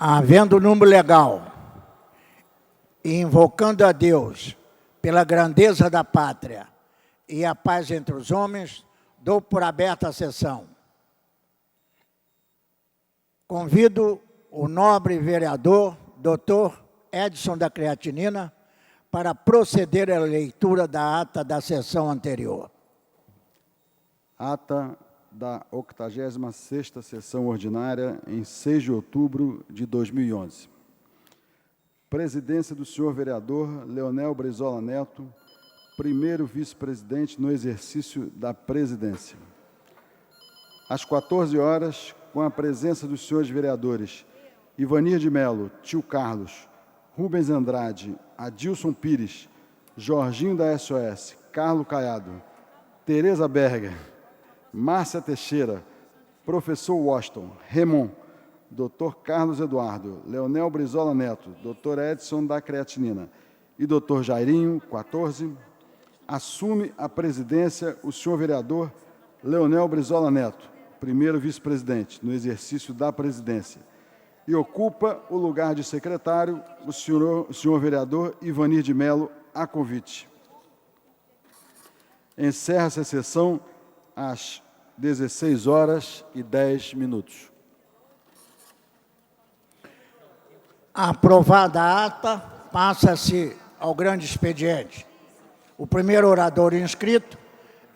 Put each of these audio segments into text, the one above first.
Havendo número legal e invocando a Deus pela grandeza da pátria e a paz entre os homens, dou por aberta a sessão. Convido o nobre vereador, doutor Edson da Creatinina, para proceder à leitura da ata da sessão anterior. Ata da 86ª sessão ordinária, em 6 de outubro de 2011. Presidência do senhor vereador Leonel Brizola Neto, primeiro vice-presidente no exercício da presidência. Às 14 horas, com a presença dos senhores vereadores Ivanir de Melo, Tio Carlos, Rubens Andrade, Adilson Pires, Jorginho da SOS, Carlos Caiado, Tereza Berger, Márcia Teixeira, professor Washington, Remon, Dr. Carlos Eduardo, Leonel Brizola Neto, Dr. Edson da Creatinina e Dr. Jairinho, 14, assume a presidência o senhor vereador Leonel Brizola Neto, primeiro vice-presidente, no exercício da presidência, e ocupa o lugar de secretário o senhor vereador Ivanir de Melo, a convite. Encerra-se a sessão às 16h10. Aprovada a ata, passa-se ao grande expediente. O primeiro orador inscrito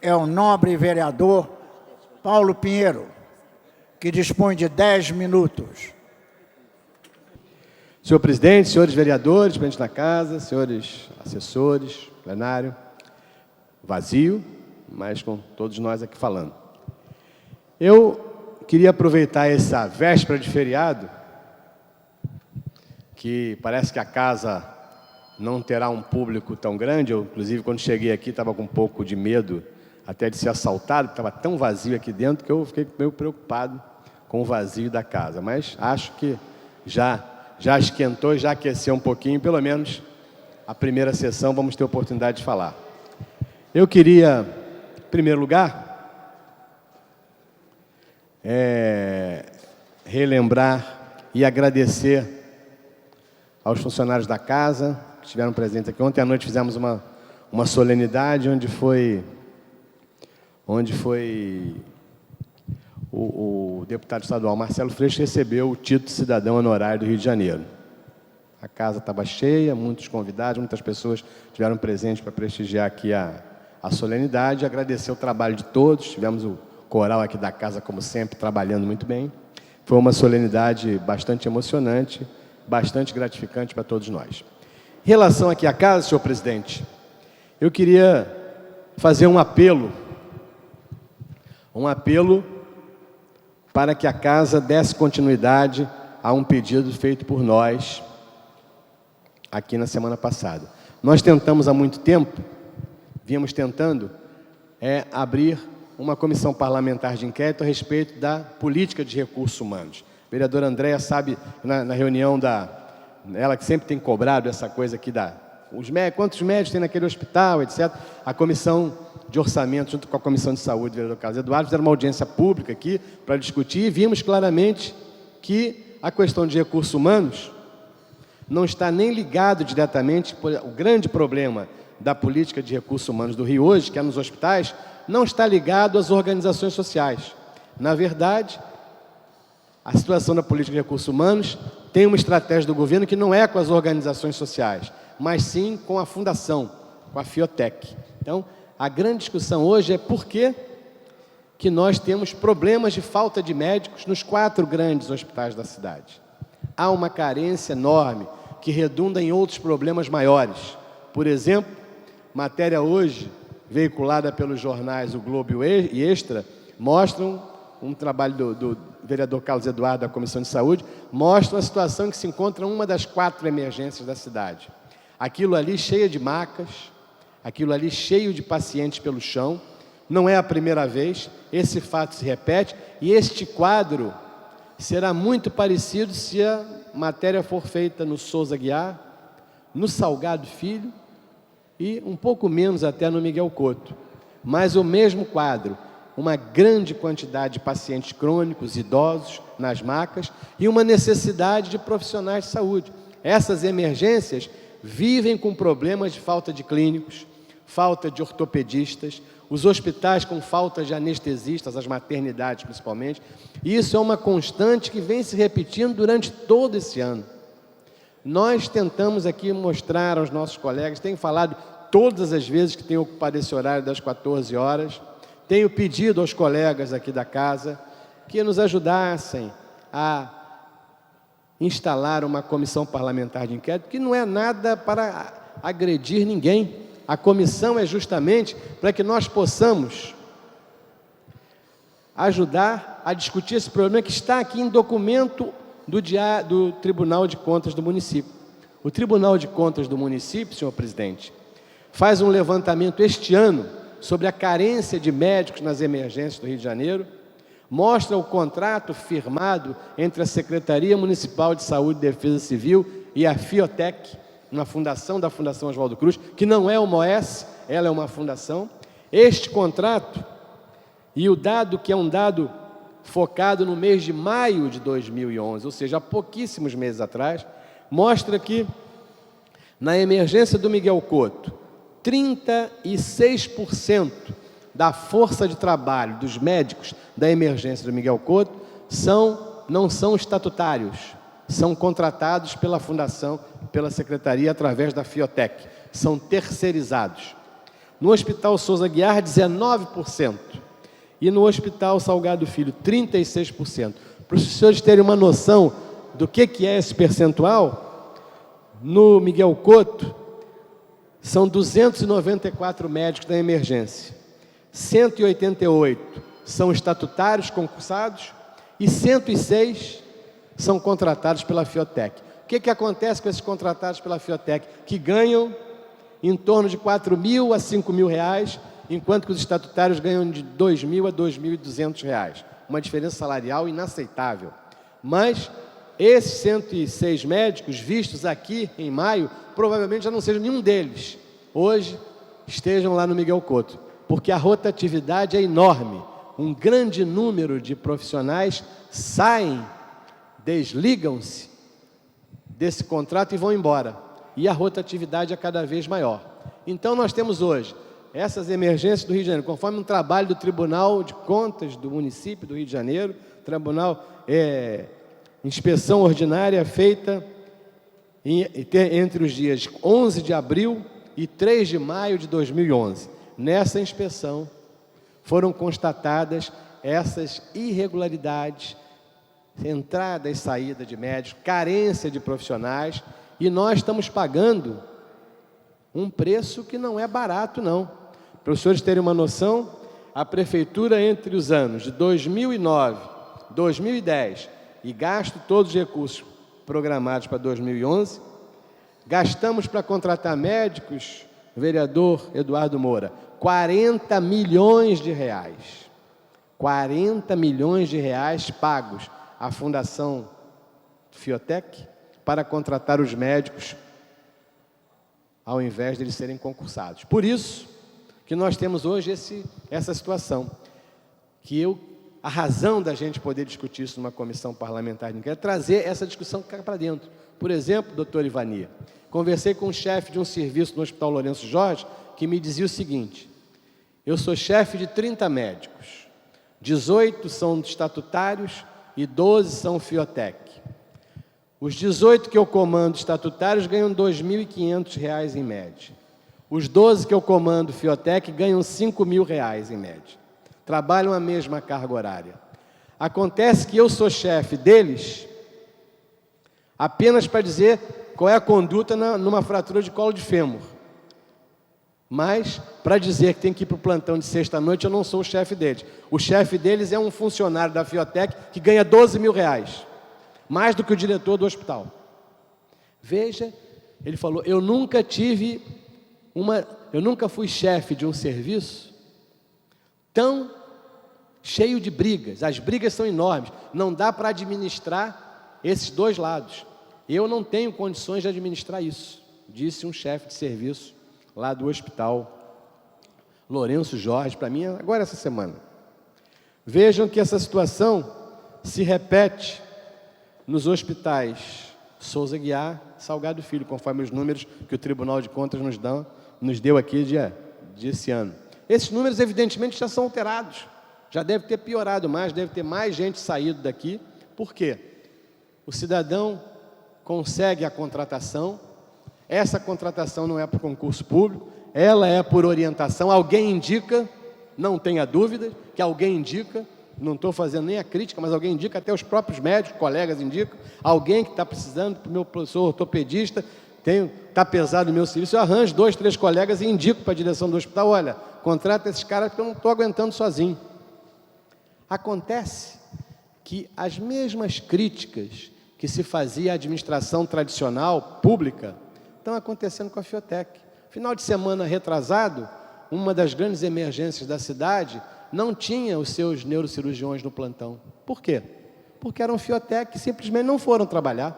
é o nobre vereador Paulo Pinheiro, que dispõe de 10 minutos. Senhor presidente, senhores vereadores, presidente da casa, senhores assessores, plenário, vazio, mas com todos nós aqui falando. Eu queria aproveitar essa véspera de feriado, que parece que a casa não terá um público tão grande. Eu, inclusive, quando cheguei aqui, estava com um pouco de medo até de ser assaltado, porque estava tão vazio aqui dentro que eu fiquei meio preocupado com o vazio da casa. Mas acho que já esquentou, já aqueceu um pouquinho, pelo menos a primeira sessão vamos ter oportunidade de falar. Eu queria, em primeiro lugar, relembrar e agradecer aos funcionários da casa que estiveram presentes aqui. Ontem à noite fizemos uma solenidade onde foi o deputado estadual Marcelo Freixo recebeu o título de cidadão honorário do Rio de Janeiro. A casa estava cheia, muitos convidados, muitas pessoas estiveram presentes para prestigiar aqui a solenidade, agradecer o trabalho de todos. Tivemos o coral aqui da casa, como sempre, trabalhando muito bem. Foi uma solenidade bastante emocionante, bastante gratificante para todos nós. Em relação aqui à casa, senhor presidente, eu queria fazer um apelo para que a casa desse continuidade a um pedido feito por nós aqui na semana passada. Nós tentamos há muito tempo, viemos tentando, abrir uma comissão parlamentar de inquérito a respeito da política de recursos humanos. A vereadora Andréia sabe, na reunião ela que sempre tem cobrado essa coisa aqui quantos médicos tem naquele hospital, etc. A comissão de orçamento, junto com a comissão de saúde, o vereador Carlos Eduardo, fizeram uma audiência pública aqui para discutir e vimos claramente que a questão de recursos humanos não está nem ligado diretamente, o grande problema da política de recursos humanos do Rio hoje, que é nos hospitais, não está ligado às organizações sociais. Na verdade, a situação da política de recursos humanos tem uma estratégia do governo que não é com as organizações sociais, mas sim com a fundação, com a Fiotec. Então, a grande discussão hoje é por que nós temos problemas de falta de médicos nos 4 grandes hospitais da cidade. Há uma carência enorme que redunda em outros problemas maiores. Por exemplo, matéria hoje veiculada pelos jornais O Globo e Extra, mostram um trabalho do vereador Carlos Eduardo da Comissão de Saúde, mostra a situação em que se encontra uma das 4 emergências da cidade. Aquilo ali cheio de macas, aquilo ali cheio de pacientes pelo chão. Não é a primeira vez, esse fato se repete, e este quadro será muito parecido se a matéria for feita no Souza Guiar, no Salgado Filho e um pouco menos até no Miguel Couto. Mas o mesmo quadro. uma grande quantidade de pacientes crônicos, idosos, nas macas, e uma necessidade de profissionais de saúde. Essas emergências vivem com problemas de falta de clínicos, falta de ortopedistas, os hospitais com falta de anestesistas, as maternidades principalmente. E isso é uma constante que vem se repetindo durante todo esse ano. Nós tentamos aqui mostrar aos nossos colegas, tenho falado todas as vezes que tenho ocupado esse horário das 14 horas, tenho pedido aos colegas aqui da casa que nos ajudassem a instalar uma comissão parlamentar de inquérito, que não é nada para agredir ninguém. A comissão é justamente para que nós possamos ajudar a discutir esse problema que está aqui em documento do Tribunal de Contas do município. O Tribunal de Contas do município, senhor presidente, faz um levantamento este ano sobre a carência de médicos nas emergências do Rio de Janeiro, mostra o contrato firmado entre a Secretaria Municipal de Saúde e Defesa Civil e a Fiotec, uma fundação da Fundação Oswaldo Cruz, que não é uma OS, ela é uma fundação. Este contrato, e o dado que é um dado focado no mês de maio de 2011, ou seja, há pouquíssimos meses atrás, mostra que na emergência do Miguel Couto, 36% da força de trabalho dos médicos da emergência do Miguel Couto não são estatutários, são contratados pela Fundação, pela Secretaria, através da Fiotec, são terceirizados. No Hospital Souza Guiar, 19%, e no Hospital Salgado Filho, 36%. Para os senhores terem uma noção do que é esse percentual, no Miguel Couto, são 294 médicos da emergência, 188 são estatutários concursados e 106 são contratados pela Fiotec. O que acontece com esses contratados pela Fiotec? Que ganham em torno de R$4.000 a R$5.000, enquanto que os estatutários ganham de R$2.000 a R$2.200. Uma diferença salarial inaceitável. Mas esses 106 médicos vistos aqui em maio, provavelmente já não seja nenhum deles. Hoje estejam lá no Miguel Couto, porque a rotatividade é enorme. Um grande número de profissionais saem, desligam-se desse contrato e vão embora. E a rotatividade é cada vez maior. Então nós temos hoje essas emergências do Rio de Janeiro, conforme um trabalho do Tribunal de Contas do município do Rio de Janeiro, tribunal, inspeção ordinária feita entre os dias 11 de abril e 3 de maio de 2011. Nessa inspeção foram constatadas essas irregularidades, entrada e saída de médicos, carência de profissionais, e nós estamos pagando um preço que não é barato, não. Para os senhores terem uma noção, a Prefeitura, entre os anos de 2009, 2010 e gasto todos os recursos programados para 2011, gastamos para contratar médicos, vereador Eduardo Moura, 40 milhões de reais. 40 milhões de reais pagos à Fundação Fiotec para contratar os médicos, ao invés de eles serem concursados. Por isso que nós temos hoje essa situação, a razão da gente poder discutir isso numa comissão parlamentar de inquérito é trazer essa discussão cá para dentro. Por exemplo, doutor Ivania, conversei com o chefe de um serviço no Hospital Lourenço Jorge, que me dizia o seguinte: eu sou chefe de 30 médicos, 18 são estatutários e 12 são Fiotec. Os 18 que eu comando estatutários ganham R$ 2.500 em média. Os 12 que eu comando Fiotec ganham R$ 5.000 em média. Trabalham a mesma carga horária. Acontece que eu sou chefe deles apenas para dizer qual é a conduta numa fratura de colo de fêmur. Mas, para dizer que tem que ir para o plantão de sexta-noite, eu não sou o chefe deles. O chefe deles é um funcionário da Fiotec que ganha R$ 12.000, mais do que o diretor do hospital. Veja, ele falou, eu nunca fui chefe de um serviço tão cheio de brigas. As brigas são enormes, não dá para administrar esses dois lados. Eu não tenho condições de administrar isso, disse um chefe de serviço lá do Hospital Lourenço Jorge, para mim, agora essa semana. Vejam que essa situação se repete nos hospitais Souza Aguiar, Salgado Filho, conforme os números que o Tribunal de Contas nos deu aqui desse ano. Esses números, evidentemente, já são alterados. Já deve ter piorado mais, deve ter mais gente saído daqui. Por quê? O cidadão consegue a contratação, essa contratação não é por concurso público, ela é por orientação, alguém indica, não tenha dúvida, que alguém indica, não estou fazendo nem a crítica, mas alguém indica, até os próprios médicos, colegas indicam, alguém que está precisando, para o meu professor ortopedista, está pesado o meu serviço, eu arranjo 2, 3 colegas e indico para a direção do hospital, olha, contrata esses caras porque eu não estou aguentando sozinho. Acontece que as mesmas críticas que se fazia à administração tradicional, pública, estão acontecendo com a Fiotec. Final de semana retrasado, uma das grandes emergências da cidade não tinha os seus neurocirurgiões no plantão. Por quê? Porque eram Fiotec que simplesmente não foram trabalhar.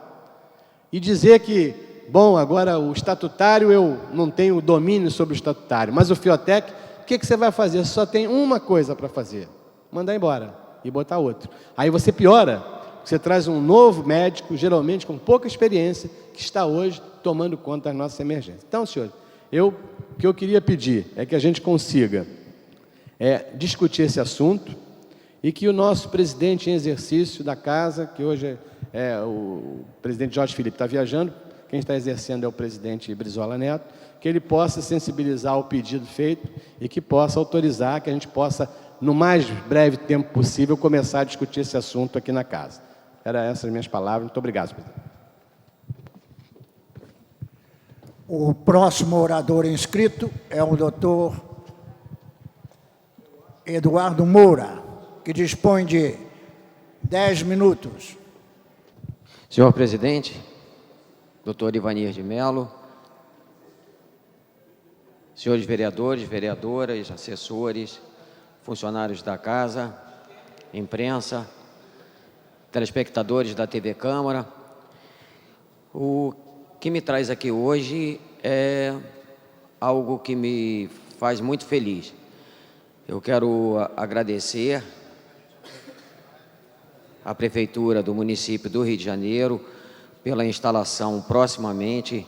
E dizer que, bom, agora o estatutário, eu não tenho domínio sobre o estatutário, mas o Fiotec, o que você vai fazer? Você só tem uma coisa para fazer, mandar embora e botar outro. Aí você piora, você traz um novo médico, geralmente com pouca experiência, que está hoje tomando conta das nossas emergências. Então, senhores, o que eu queria pedir é que a gente consiga discutir esse assunto e que o nosso presidente em exercício da casa, que hoje o presidente Jorge Felipe está viajando, quem está exercendo é o presidente Brizola Neto, que ele possa sensibilizar o pedido feito e que possa autorizar, que a gente possa, no mais breve tempo possível, começar a discutir esse assunto aqui na casa. Eram essas as minhas palavras. Muito obrigado, presidente. O próximo orador inscrito é o doutor Eduardo Moura, que dispõe de 10 minutos. Senhor presidente, doutor Ivanir de Mello, senhores vereadores, vereadoras, assessores, funcionários da casa, imprensa, telespectadores da TV Câmara, o que me traz aqui hoje é algo que me faz muito feliz. Eu quero agradecer à Prefeitura do município do Rio de Janeiro pela instalação proximamente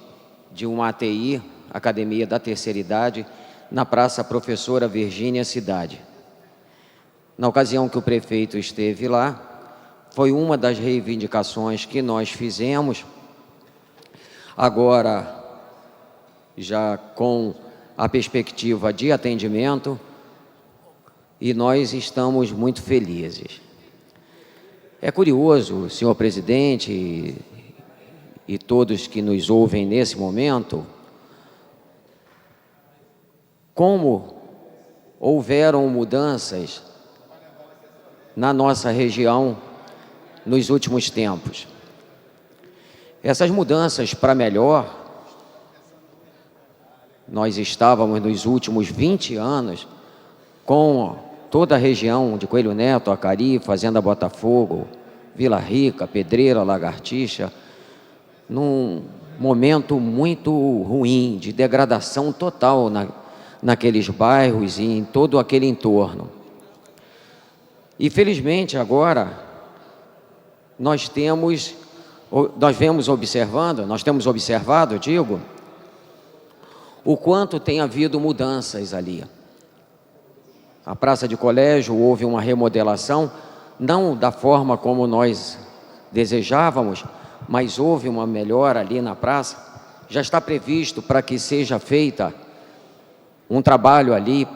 de uma ATI, Academia da Terceira Idade, na Praça Professora Virgínia Cidade. Na ocasião que o prefeito esteve lá, foi uma das reivindicações que nós fizemos, agora já com a perspectiva de atendimento, e nós estamos muito felizes. É curioso, senhor presidente, e todos que nos ouvem nesse momento, como houveram mudanças na nossa região nos últimos tempos. Essas mudanças para melhor, nós estávamos nos últimos 20 anos com toda a região de Coelho Neto, Acari, Fazenda Botafogo, Vila Rica, Pedreira, Lagartixa, num momento muito ruim, de degradação total naqueles bairros e em todo aquele entorno. E felizmente agora nós temos observado, digo, o quanto tem havido mudanças ali. A Praça de Colégio houve uma remodelação, não da forma como nós desejávamos, mas houve uma melhora ali na praça. Já está previsto para que seja feita um trabalho ali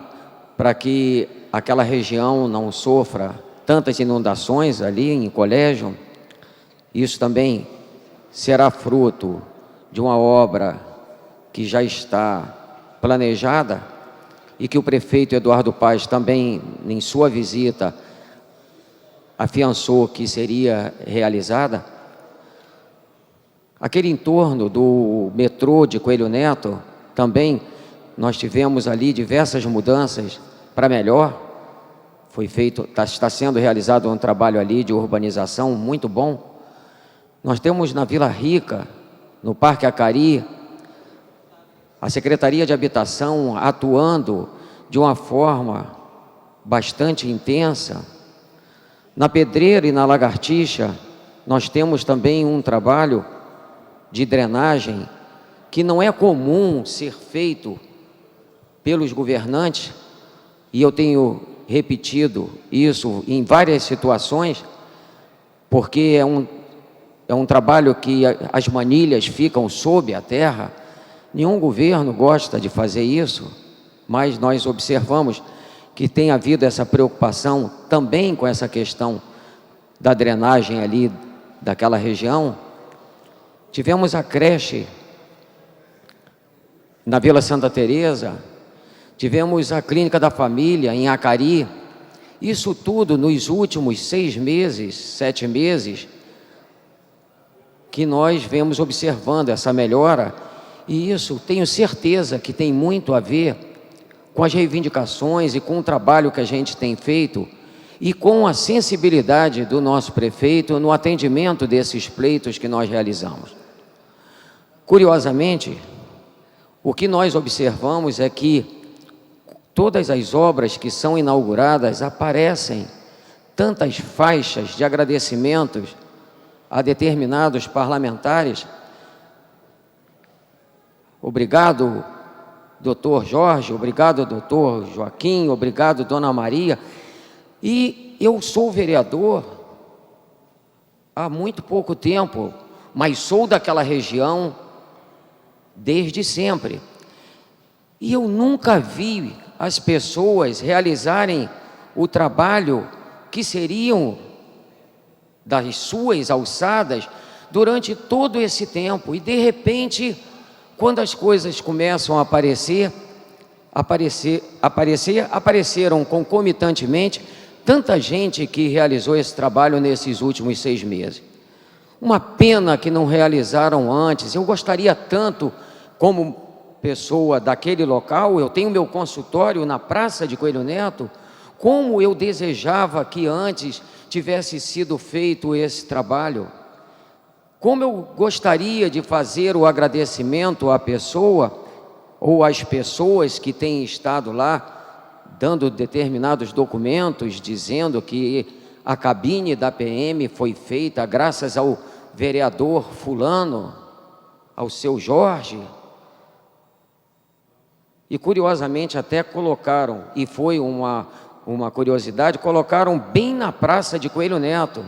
para que aquela região não sofra tantas inundações ali em Colégio. Isso também será fruto de uma obra que já está planejada e que o prefeito Eduardo Paes também, em sua visita, afiançou que seria realizada. Aquele entorno do metrô de Coelho Neto, também nós tivemos ali diversas mudanças para melhor. Está sendo realizado um trabalho ali de urbanização muito bom. Nós temos na Vila Rica, no Parque Acari, a Secretaria de Habitação atuando de uma forma bastante intensa Na Pedreira e na Lagartixa, nós temos também um trabalho de drenagem que não é comum ser feito pelos governantes, e eu tenho repetido isso em várias situações, porque é um trabalho que as manilhas ficam sob a terra. Nenhum governo gosta de fazer isso, mas nós observamos que tem havido essa preocupação também com essa questão da drenagem ali daquela região. Tivemos a creche na Vila Santa Teresa, tivemos a Clínica da Família em Acari. Isso tudo nos últimos 6 meses, 7 meses, que nós vemos observando essa melhora, e isso tenho certeza que tem muito a ver com as reivindicações e com o trabalho que a gente tem feito e com a sensibilidade do nosso prefeito no atendimento desses pleitos que nós realizamos. Curiosamente, o que nós observamos é que todas as obras que são inauguradas aparecem tantas faixas de agradecimentos a determinados parlamentares. Obrigado, doutor Jorge, obrigado, doutor Joaquim, obrigado, dona Maria. E eu sou vereador há muito pouco tempo, mas sou daquela região desde sempre. E eu nunca vi as pessoas realizarem o trabalho que seriam das suas alçadas durante todo esse tempo. E de repente, quando as coisas começam a apareceram concomitantemente tanta gente que realizou esse trabalho nesses últimos 6 meses. Uma pena que não realizaram antes. Eu gostaria tanto, como pessoa daquele local, eu tenho meu consultório na Praça de Coelho Neto, como eu desejava que antes tivesse sido feito esse trabalho. Como eu gostaria de fazer o agradecimento à pessoa ou às pessoas que têm estado lá dando determinados documentos, dizendo que a cabine da PM foi feita graças ao vereador fulano, ao seu Jorge. E curiosamente até colocaram, e foi uma curiosidade, colocaram bem na Praça de Coelho Neto.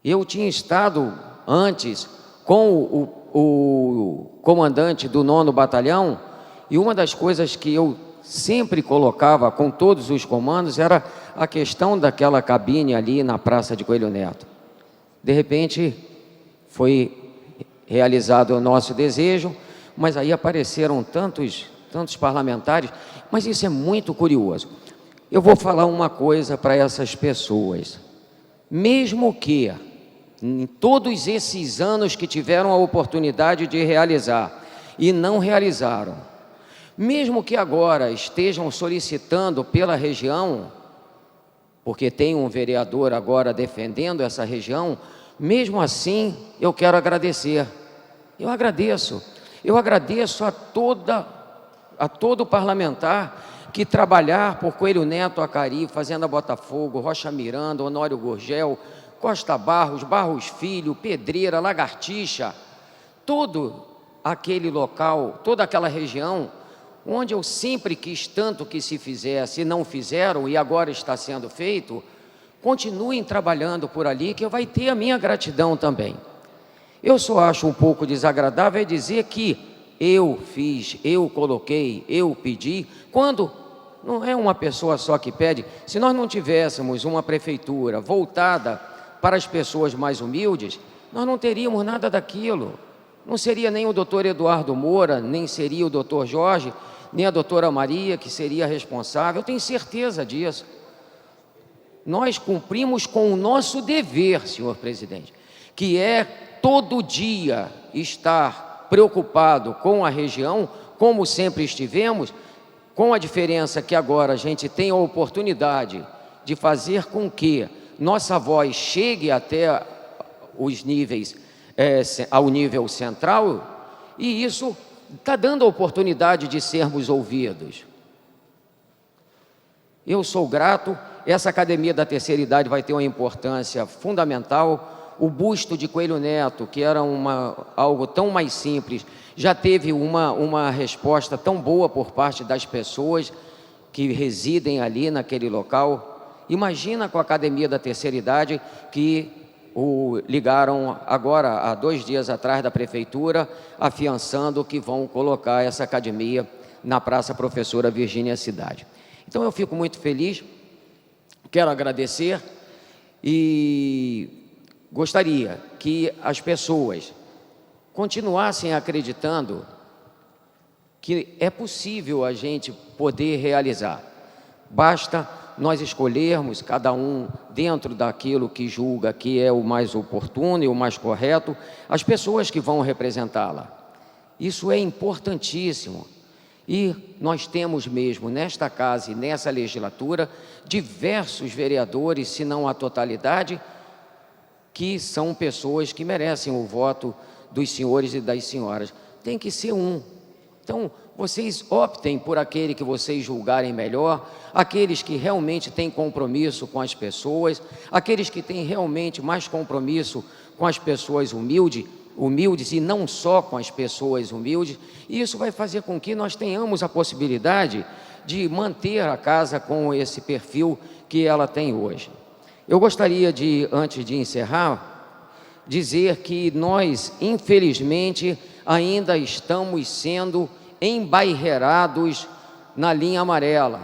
Eu tinha estado antes com o comandante do 9º Batalhão, e uma das coisas que eu sempre colocava com todos os comandos era a questão daquela cabine ali na Praça de Coelho Neto. De repente, foi realizado o nosso desejo, mas aí apareceram tantos parlamentares, mas isso é muito curioso. Eu vou falar uma coisa para essas pessoas. Mesmo que em todos esses anos que tiveram a oportunidade de realizar e não realizaram, mesmo que agora estejam solicitando pela região, porque tem um vereador agora defendendo essa região, mesmo assim eu quero agradecer. Eu agradeço a todo parlamentar que trabalhar por Coelho Neto, Acari, Fazenda Botafogo, Rocha Miranda, Honório Gurgel, Costa Barros, Barros Filho, Pedreira, Lagartixa, todo aquele local, toda aquela região, onde eu sempre quis tanto que se fizesse e não fizeram, e agora está sendo feito, continuem trabalhando por ali, que vai ter a minha gratidão também. Eu só acho um pouco desagradável dizer que eu fiz, eu coloquei, eu pedi, quando não é uma pessoa só que pede. Se nós não tivéssemos uma prefeitura voltada para as pessoas mais humildes, nós não teríamos nada daquilo. Não seria nem o doutor Eduardo Moura, nem seria o doutor Jorge, nem a doutora Maria, que seria responsável. Eu tenho certeza disso. Nós cumprimos com o nosso dever, senhor presidente, que é todo dia estar preocupado com a região, como sempre estivemos, com a diferença que agora a gente tem a oportunidade de fazer com que nossa voz chegue até os níveis, ao nível central, e isso está dando a oportunidade de sermos ouvidos. Eu sou grato, essa academia da terceira idade vai ter uma importância fundamental. O busto de Coelho Neto, que era algo tão mais simples, já teve uma resposta tão boa por parte das pessoas que residem ali naquele local. Imagina com a academia da terceira idade, que ligaram agora, há 2 dias atrás, da prefeitura, afiançando que vão colocar essa academia na Praça Professora Virgínia Cidade. Então eu fico muito feliz, quero agradecer e gostaria que as pessoas continuassem acreditando que é possível a gente poder realizar. Basta nós escolhermos, cada um dentro daquilo que julga que é o mais oportuno e o mais correto, as pessoas que vão representá-la. Isso é importantíssimo. E nós temos mesmo, nesta casa e nessa legislatura, diversos vereadores, se não a totalidade, que são pessoas que merecem o voto dos senhores e das senhoras. Tem que ser um. Então, vocês optem por aquele que vocês julgarem melhor, aqueles que realmente têm compromisso com as pessoas, aqueles que têm realmente mais compromisso com as pessoas humildes e não só com as pessoas humildes. E isso vai fazer com que nós tenhamos a possibilidade de manter a casa com esse perfil que ela tem hoje. Eu gostaria de, antes de encerrar, dizer que nós, infelizmente, ainda estamos sendo embairrados na linha amarela.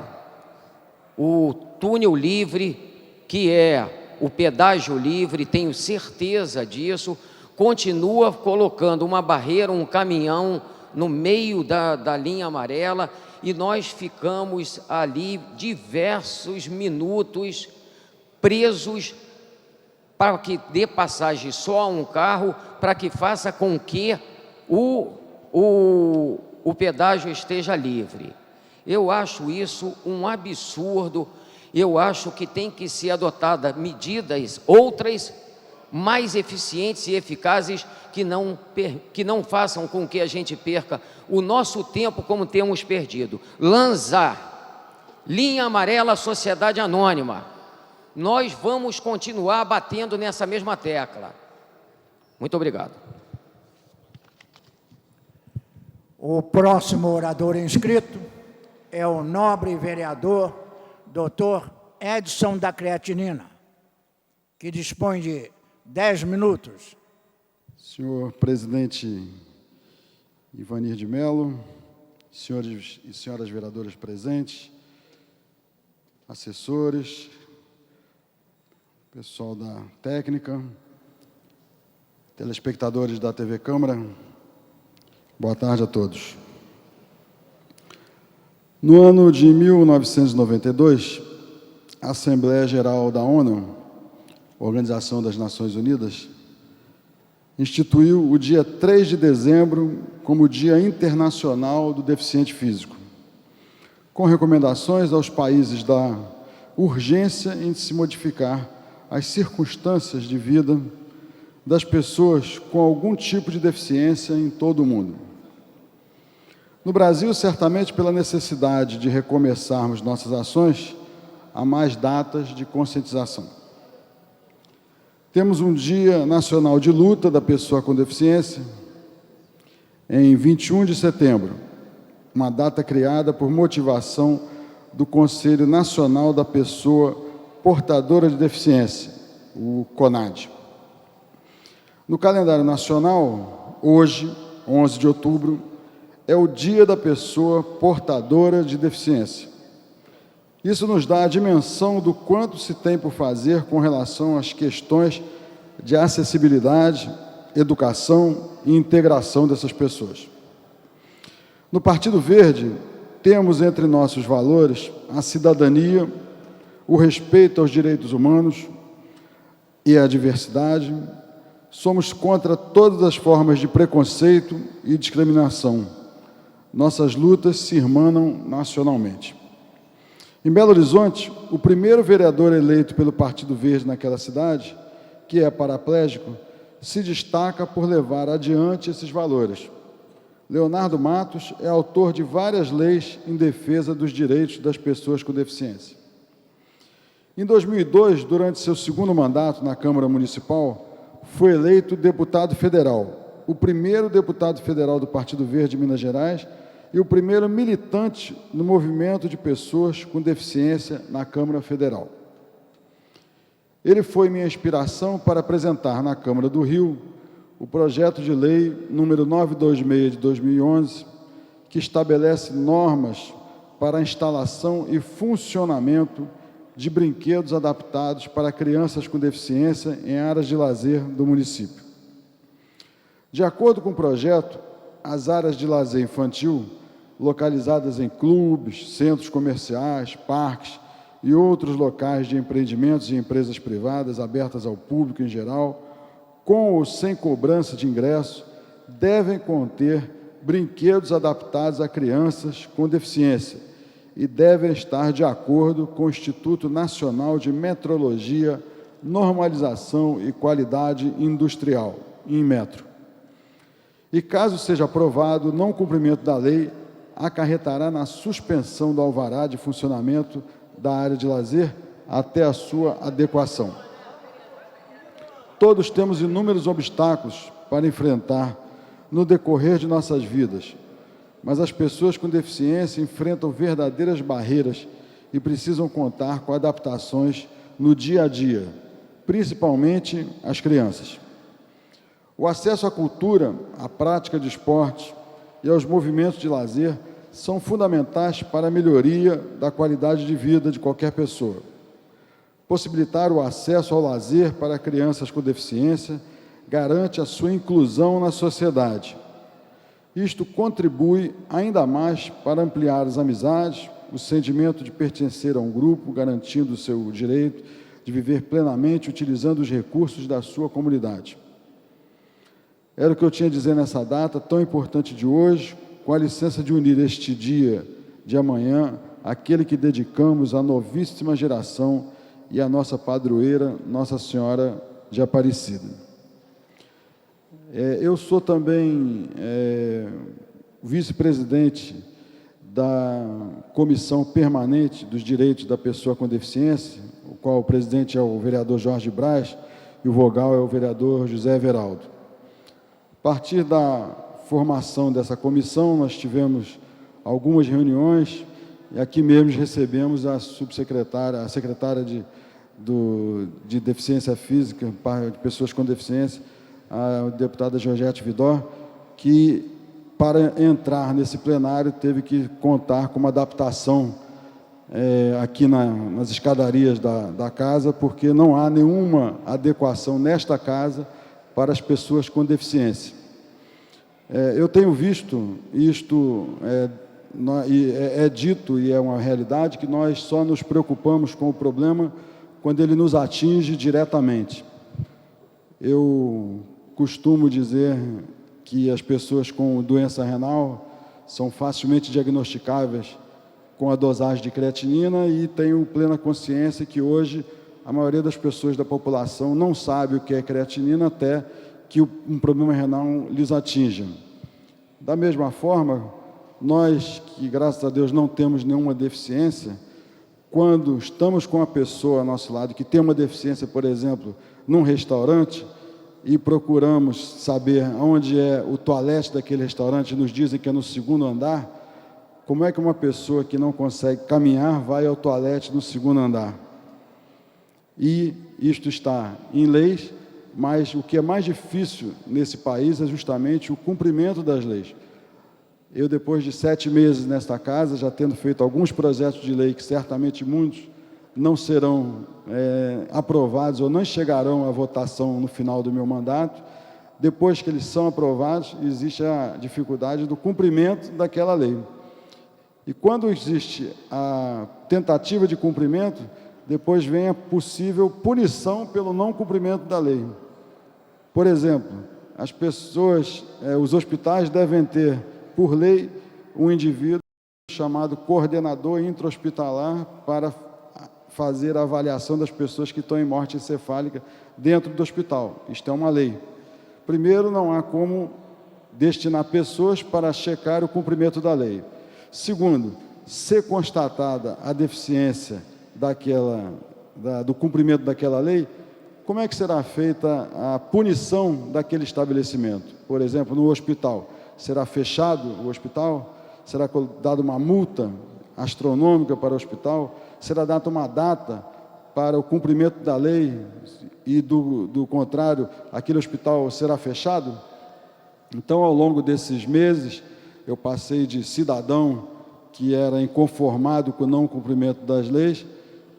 O túnel livre, que é o pedágio livre, tenho certeza disso, continua colocando uma barreira, um caminhão no meio da linha amarela, e nós ficamos ali diversos minutos presos para que dê passagem só a um carro, para que faça com que o pedágio esteja livre. Eu acho isso um absurdo. Eu acho que tem que ser adotadas medidas outras mais eficientes e eficazes que não façam com que a gente perca o nosso tempo como temos perdido. Lanzar, linha amarela, sociedade anônima. Nós vamos continuar batendo nessa mesma tecla. Muito obrigado. O próximo orador inscrito é o nobre vereador Dr. Edson da Creatinina, que dispõe de 10 minutos. Senhor presidente Ivanir de Mello, senhores e senhoras vereadoras presentes, assessores, pessoal da técnica, telespectadores da TV Câmara, boa tarde a todos. No ano de 1992, a Assembleia Geral da ONU, Organização das Nações Unidas, instituiu o dia 3 de dezembro como Dia Internacional do Deficiente Físico, com recomendações aos países da urgência em se modificar as circunstâncias de vida das pessoas com algum tipo de deficiência em todo o mundo. No Brasil, certamente pela necessidade de recomeçarmos nossas ações, há mais datas de conscientização. Temos um Dia Nacional de Luta da Pessoa com Deficiência, em 21 de setembro, uma data criada por motivação do Conselho Nacional da Pessoa Portadora de Deficiência, o CONAD. No calendário nacional, hoje, 11 de outubro, é o Dia da Pessoa Portadora de Deficiência. Isso nos dá a dimensão do quanto se tem por fazer com relação às questões de acessibilidade, educação e integração dessas pessoas. No Partido Verde, temos entre nossos valores a cidadania, o respeito aos direitos humanos e à diversidade. Somos contra todas as formas de preconceito e discriminação. Nossas lutas se irmanam nacionalmente. Em Belo Horizonte, o primeiro vereador eleito pelo Partido Verde naquela cidade, que é paraplégico, se destaca por levar adiante esses valores. Leonardo Matos é autor de várias leis em defesa dos direitos das pessoas com deficiência. Em 2002, durante seu segundo mandato na Câmara Municipal, foi eleito deputado federal, o primeiro deputado federal do Partido Verde de Minas Gerais e o primeiro militante no movimento de pessoas com deficiência na Câmara Federal. Ele foi minha inspiração para apresentar na Câmara do Rio o projeto de lei número 926 de 2011, que estabelece normas para a instalação e funcionamento de brinquedos adaptados para crianças com deficiência em áreas de lazer do município. De acordo com o projeto, as áreas de lazer infantil, localizadas em clubes, centros comerciais, parques e outros locais de empreendimentos e empresas privadas abertas ao público em geral, com ou sem cobrança de ingresso, devem conter brinquedos adaptados a crianças com deficiência e devem estar de acordo com o Instituto Nacional de Metrologia, Normalização e Qualidade Industrial, INMetro. E caso seja aprovado, o não cumprimento da lei acarretará na suspensão do alvará de funcionamento da área de lazer até a sua adequação. Todos temos inúmeros obstáculos para enfrentar no decorrer de nossas vidas, mas as pessoas com deficiência enfrentam verdadeiras barreiras e precisam contar com adaptações no dia a dia, principalmente as crianças. O acesso à cultura, à prática de esportes e aos movimentos de lazer são fundamentais para a melhoria da qualidade de vida de qualquer pessoa. Possibilitar o acesso ao lazer para crianças com deficiência garante a sua inclusão na sociedade. Isto contribui ainda mais para ampliar as amizades, o sentimento de pertencer a um grupo, garantindo o seu direito de viver plenamente utilizando os recursos da sua comunidade. Era o que eu tinha a dizer nessa data tão importante de hoje, com a licença de unir este dia de amanhã àquele que dedicamos à novíssima geração e à nossa padroeira, Nossa Senhora de Aparecida. Eu sou também vice-presidente da Comissão Permanente dos Direitos da Pessoa com Deficiência, o qual o presidente é o vereador Jorge Braz e o vogal é o vereador José Everaldo. A partir da formação dessa comissão, nós tivemos algumas reuniões e aqui mesmo recebemos a subsecretária, a secretária de Deficiência Física, de Pessoas com Deficiência, a deputada Georgette Vidor, que para entrar nesse plenário teve que contar com uma adaptação aqui nas escadarias da casa, porque não há nenhuma adequação nesta casa para as pessoas com deficiência. Eu tenho visto isto, é dito e é uma realidade, que nós só nos preocupamos com o problema quando ele nos atinge diretamente. Eu costumo dizer que as pessoas com doença renal são facilmente diagnosticáveis com a dosagem de creatinina e tenho plena consciência que hoje a maioria das pessoas da população não sabe o que é creatinina até que um problema renal lhes atinja. Da mesma forma, nós que, graças a Deus, não temos nenhuma deficiência, quando estamos com uma pessoa ao nosso lado que tem uma deficiência, por exemplo, num restaurante, e procuramos saber onde é o toalete daquele restaurante, nos dizem que é no segundo andar, como é que uma pessoa que não consegue caminhar vai ao toalete no segundo andar? E isto está em leis, mas o que é mais difícil nesse país é justamente o cumprimento das leis. Eu, depois de 7 meses nesta casa, já tendo feito alguns projetos de lei que certamente muitos não serão aprovados ou não chegarão à votação no final do meu mandato, depois que eles são aprovados, existe a dificuldade do cumprimento daquela lei. E quando existe a tentativa de cumprimento, depois vem a possível punição pelo não cumprimento da lei. Por exemplo, as pessoas, os hospitais devem ter, por lei, um indivíduo chamado coordenador intra-hospitalar para fazer a avaliação das pessoas que estão em morte encefálica dentro do hospital. Isto é uma lei. Primeiro, não há como destinar pessoas para checar o cumprimento da lei. Segundo, ser constatada a deficiência do cumprimento daquela lei, como é que será feita a punição daquele estabelecimento? Por exemplo, no hospital, será fechado o hospital? Será dada uma multa astronômica para o hospital? Será dada uma data para o cumprimento da lei e, do contrário, aquele hospital será fechado? Então, ao longo desses meses, eu passei de cidadão que era inconformado com o não cumprimento das leis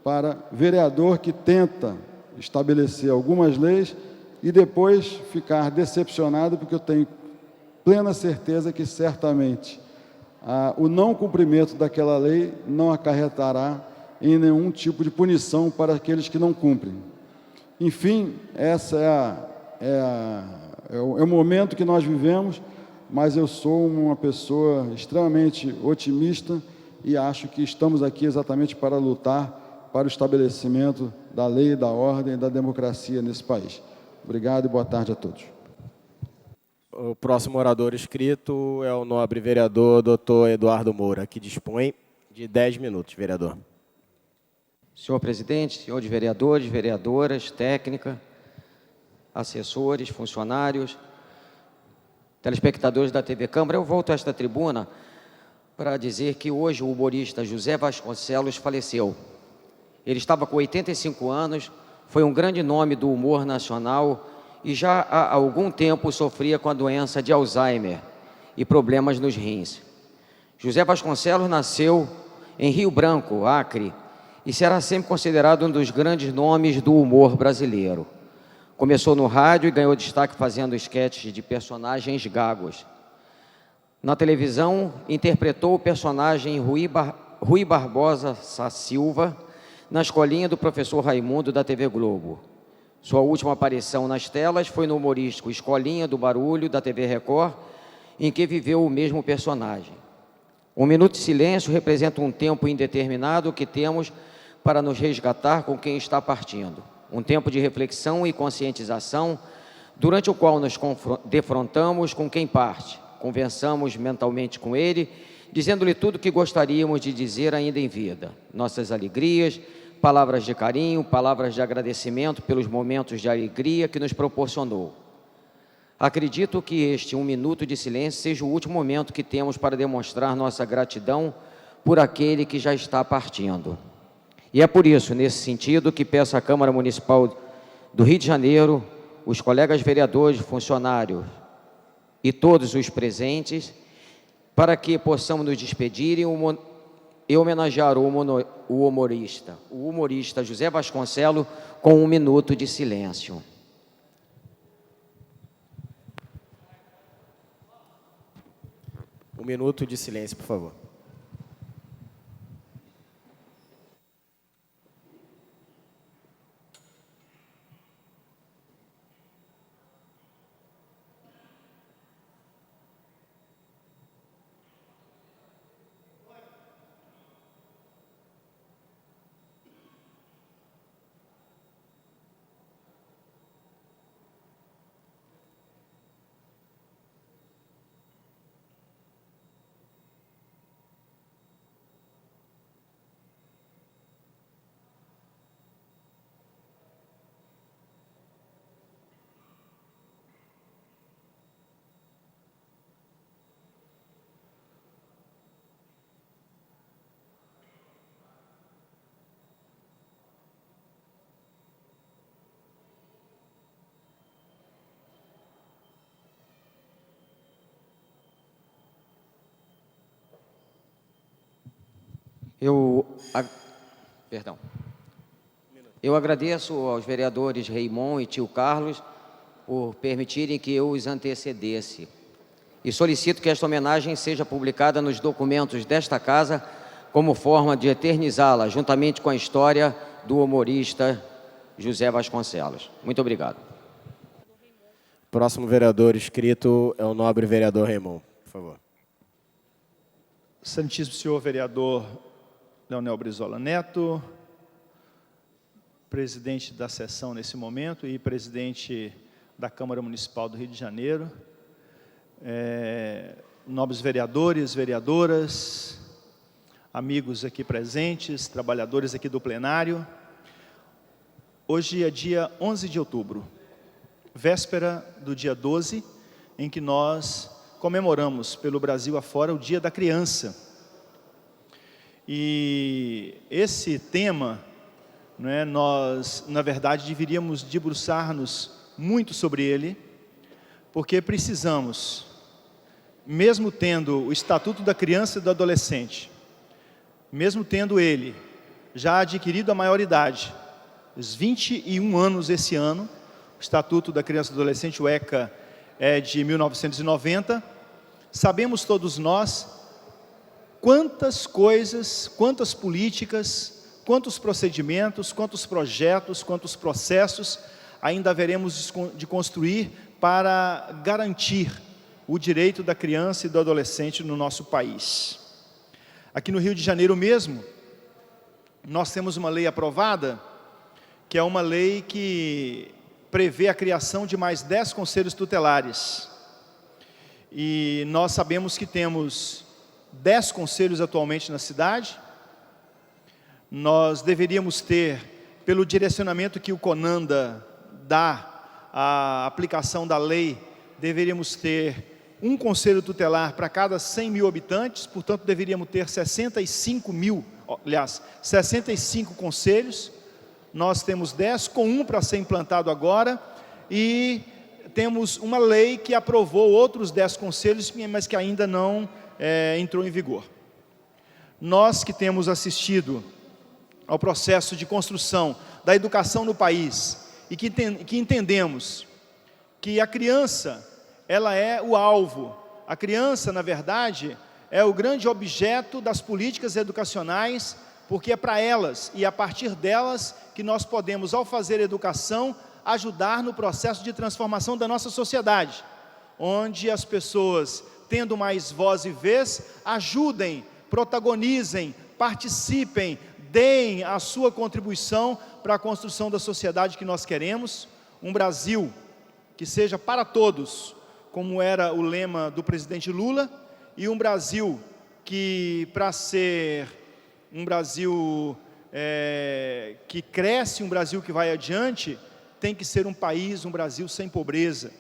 para vereador que tenta estabelecer algumas leis e depois ficar decepcionado, porque eu tenho plena certeza que certamente o não cumprimento daquela lei não acarretará em nenhum tipo de punição para aqueles que não cumprem. Enfim, essa é o momento que nós vivemos, mas eu sou uma pessoa extremamente otimista e acho que estamos aqui exatamente para lutar para o estabelecimento da lei, da ordem e da democracia nesse país. Obrigado e boa tarde a todos. O próximo orador inscrito é o nobre vereador Dr. Eduardo Moura, que dispõe de 10 minutos, vereador. Senhor presidente, senhores vereadores, vereadoras, técnica, assessores, funcionários, telespectadores da TV Câmara, eu volto a esta tribuna para dizer que hoje o humorista José Vasconcelos faleceu. Ele estava com 85 anos, foi um grande nome do humor nacional e já há algum tempo sofria com a doença de Alzheimer e problemas nos rins. José Vasconcelos nasceu em Rio Branco, Acre, e será sempre considerado um dos grandes nomes do humor brasileiro. Começou no rádio e ganhou destaque fazendo esquetes de personagens gagos. Na televisão, interpretou o personagem Rui Barbosa Sá Silva, na escolinha do professor Raimundo da TV Globo. Sua última aparição nas telas foi no humorístico Escolinha do Barulho da TV Record, em que viveu o mesmo personagem. Um minuto de silêncio representa um tempo indeterminado que temos para nos resgatar com quem está partindo. Um tempo de reflexão e conscientização, durante o qual nos defrontamos com quem parte, conversamos mentalmente com ele, dizendo-lhe tudo o que gostaríamos de dizer ainda em vida, nossas alegrias, palavras de carinho, palavras de agradecimento pelos momentos de alegria que nos proporcionou. Acredito que este 1 minuto de silêncio seja o último momento que temos para demonstrar nossa gratidão por aquele que já está partindo. E é por isso, nesse sentido, que peço à Câmara Municipal do Rio de Janeiro, os colegas vereadores, funcionários e todos os presentes, para que possamos nos despedir e homenagear o humorista José Vasconcelos com 1 minuto de silêncio. Um minuto de silêncio, por favor. Eu agradeço aos vereadores Raimon e tio Carlos por permitirem que eu os antecedesse. E solicito que esta homenagem seja publicada nos documentos desta casa como forma de eternizá-la, juntamente com a história do humorista José Vasconcelos. Muito obrigado. Próximo vereador inscrito é o nobre vereador Raimon, por favor. Santíssimo senhor vereador Leonel Brizola Neto, presidente da sessão nesse momento e presidente da Câmara Municipal do Rio de Janeiro, nobres vereadores, vereadoras, amigos aqui presentes, trabalhadores aqui do plenário, Hoje é dia 11 de outubro, véspera do dia 12, em que nós comemoramos pelo Brasil afora o Dia da Criança. E esse tema, nós, na verdade, deveríamos debruçar-nos muito sobre ele, porque precisamos, mesmo tendo o Estatuto da Criança e do Adolescente, mesmo tendo ele já adquirido a maioridade, os 21 anos esse ano, o Estatuto da Criança e do Adolescente, o ECA, é de 1990, sabemos todos nós quantas coisas, quantas políticas, quantos procedimentos, quantos projetos, quantos processos ainda haveremos de construir para garantir o direito da criança e do adolescente no nosso país. Aqui no Rio de Janeiro mesmo, nós temos uma lei aprovada, que é uma lei que prevê a criação de mais 10 conselhos tutelares. E nós sabemos que temos 10 conselhos atualmente na cidade. Nós deveríamos ter, pelo direcionamento que o CONANDA dá à aplicação da lei, deveríamos ter um conselho tutelar para cada 100 mil habitantes, portanto deveríamos ter 65 conselhos. Nós temos 10, com um para ser implantado agora, e temos uma lei que aprovou outros 10 conselhos, mas que ainda não entrou em vigor. Nós que temos assistido ao processo de construção da educação no país, e que entendemos que a criança, ela é o alvo. A criança, na verdade, é o grande objeto das políticas educacionais, porque é para elas e a partir delas que nós podemos, ao fazer educação, ajudar no processo de transformação da nossa sociedade, onde as pessoas, tendo mais voz e vez, ajudem, protagonizem, participem, deem a sua contribuição para a construção da sociedade que nós queremos, um Brasil que seja para todos, como era o lema do presidente Lula, e um Brasil que, para ser um Brasil que cresce, um Brasil que vai adiante, tem que ser um país, um Brasil sem pobreza.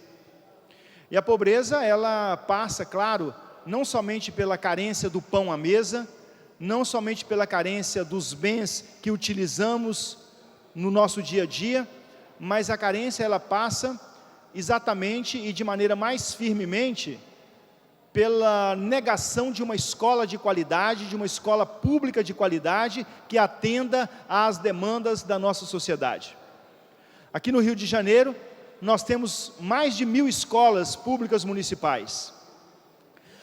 E a pobreza, ela passa, claro, não somente pela carência do pão à mesa, não somente pela carência dos bens que utilizamos no nosso dia a dia, mas a carência, ela passa exatamente e de maneira mais firmemente pela negação de uma escola de qualidade, de uma escola pública de qualidade que atenda às demandas da nossa sociedade. Aqui no Rio de Janeiro, nós temos mais de 1000 escolas públicas municipais.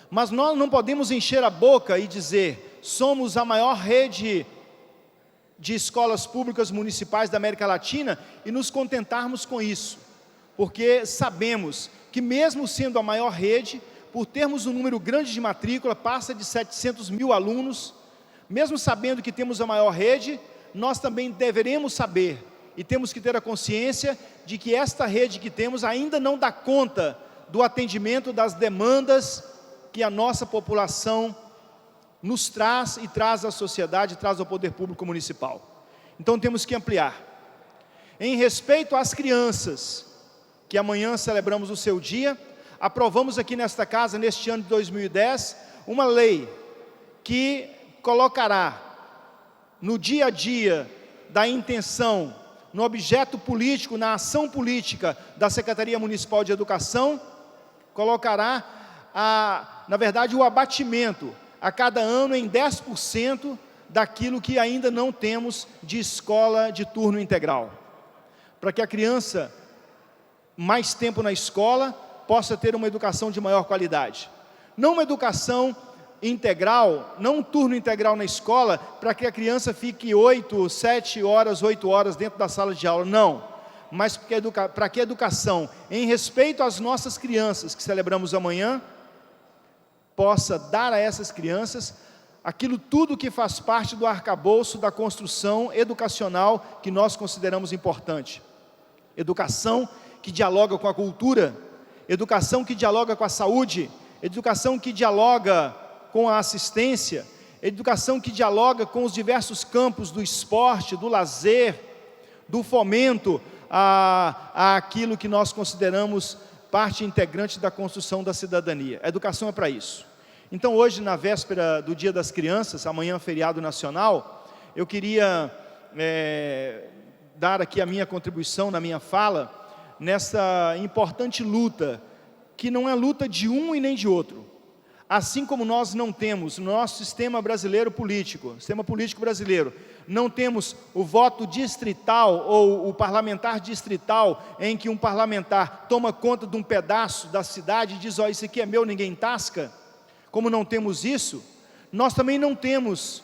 Mas nós não podemos encher a boca e dizer: somos a maior rede de escolas públicas municipais da América Latina e nos contentarmos com isso. Porque sabemos que mesmo sendo a maior rede, por termos um número grande de matrícula, passa de 700 mil alunos, mesmo sabendo que temos a maior rede, nós também deveremos saber e temos que ter a consciência de que esta rede que temos ainda não dá conta do atendimento das demandas que a nossa população nos traz e traz à sociedade, traz ao poder público municipal. Então temos que ampliar. Em respeito às crianças, que amanhã celebramos o seu dia, aprovamos aqui nesta casa, neste ano de 2010, uma lei que colocará no dia a dia da intenção, no objeto político, na ação política da Secretaria Municipal de Educação, colocará, na verdade, o abatimento a cada ano em 10% daquilo que ainda não temos de escola de turno integral, para que a criança, mais tempo na escola, possa ter uma educação de maior qualidade. Não uma educação integral, não um turno integral na escola, para que a criança fique 8 horas dentro da sala de aula, não. Mas para que a educação, em respeito às nossas crianças, que celebramos amanhã, possa dar a essas crianças aquilo tudo que faz parte do arcabouço da construção educacional que nós consideramos importante. Educação que dialoga com a cultura, educação que dialoga com a saúde, educação que dialoga com a assistência, educação que dialoga com os diversos campos do esporte, do lazer, do fomento àquilo que nós consideramos parte integrante da construção da cidadania. A educação é para isso. Então hoje, na véspera do Dia das Crianças, amanhã feriado nacional, eu queria dar aqui a minha contribuição na minha fala, nessa importante luta, que não é luta de um e nem de outro. Assim como nós não temos, no nosso sistema brasileiro político, sistema político brasileiro, não temos o voto distrital ou o parlamentar distrital, em que um parlamentar toma conta de um pedaço da cidade e diz, ó, isso aqui é meu, ninguém tasca. Como não temos isso, nós também não temos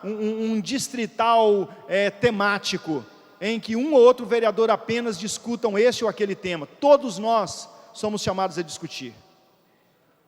um distrital temático, em que um ou outro vereador apenas discutam este ou aquele tema. Todos nós somos chamados a discutir.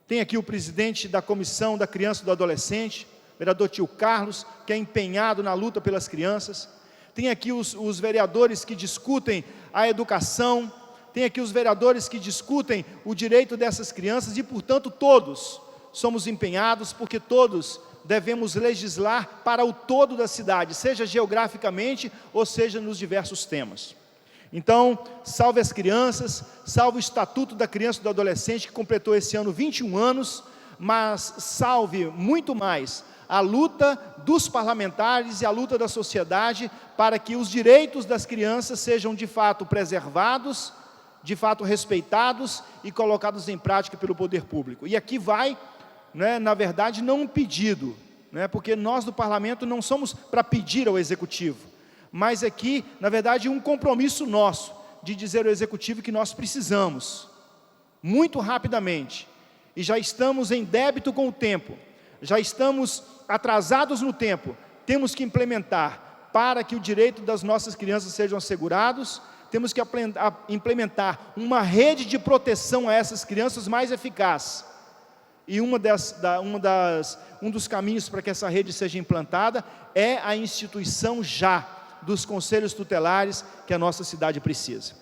Tem aqui o presidente da Comissão da Criança e do Adolescente, vereador Tio Carlos, que é empenhado na luta pelas crianças. Tem aqui os vereadores que discutem a educação. Tem aqui os vereadores que discutem o direito dessas crianças e, portanto, todos somos empenhados, porque todos devemos legislar para o todo da cidade, seja geograficamente ou seja nos diversos temas. Então, salve as crianças, salve o Estatuto da Criança e do Adolescente, que completou esse ano 21 anos, mas salve muito mais a luta dos parlamentares e a luta da sociedade para que os direitos das crianças sejam de fato preservados, de fato respeitados e colocados em prática pelo poder público. E aqui vai, na verdade, não um pedido, porque nós do parlamento não somos para pedir ao executivo, mas aqui, na verdade, um compromisso nosso de dizer ao executivo que nós precisamos, muito rapidamente, e já estamos em débito com o tempo, já estamos atrasados no tempo, temos que implementar para que o direito das nossas crianças sejam assegurados. Temos que implementar uma rede de proteção a essas crianças mais eficaz. E um dos caminhos para que essa rede seja implantada é a instituição já dos conselhos tutelares que a nossa cidade precisa.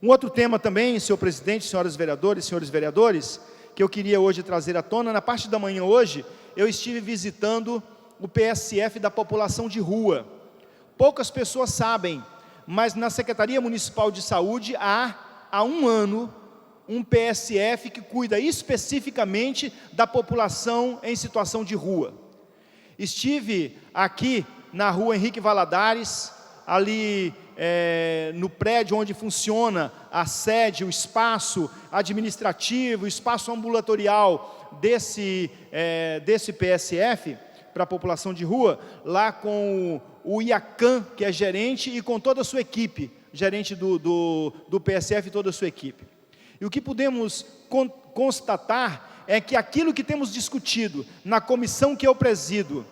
Um outro tema também, senhor presidente, senhoras vereadoras e senhores vereadores, que eu queria hoje trazer à tona, na parte da manhã hoje, eu estive visitando o PSF da população de rua. Poucas pessoas sabem, mas na Secretaria Municipal de Saúde há um ano um PSF que cuida especificamente da população em situação de rua. Estive aqui na rua Henrique Valadares, ali no prédio onde funciona a sede, o espaço administrativo, o espaço ambulatorial desse PSF, para a população de rua, lá com o IACAN, que é gerente, e com toda a sua equipe, gerente do PSF e toda a sua equipe. E o que podemos constatar é que aquilo que temos discutido na comissão que eu presido,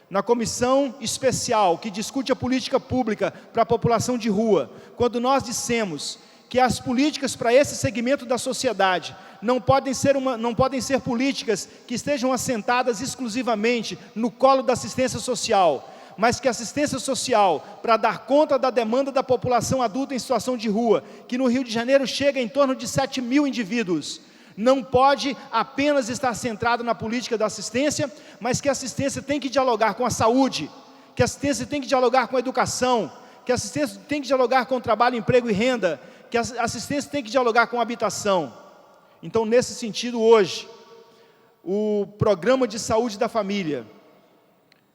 na comissão especial que discute a política pública para a população de rua, quando nós dissemos que as políticas para esse segmento da sociedade não podem ser políticas que estejam assentadas exclusivamente no colo da assistência social, mas que a assistência social, para dar conta da demanda da população adulta em situação de rua, que no Rio de Janeiro chega em torno de 7 mil indivíduos, não pode apenas estar centrado na política da assistência, mas que a assistência tem que dialogar com a saúde, que a assistência tem que dialogar com a educação, que a assistência tem que dialogar com o trabalho, emprego e renda, que a assistência tem que dialogar com a habitação. Então, nesse sentido, hoje, o Programa de Saúde da Família,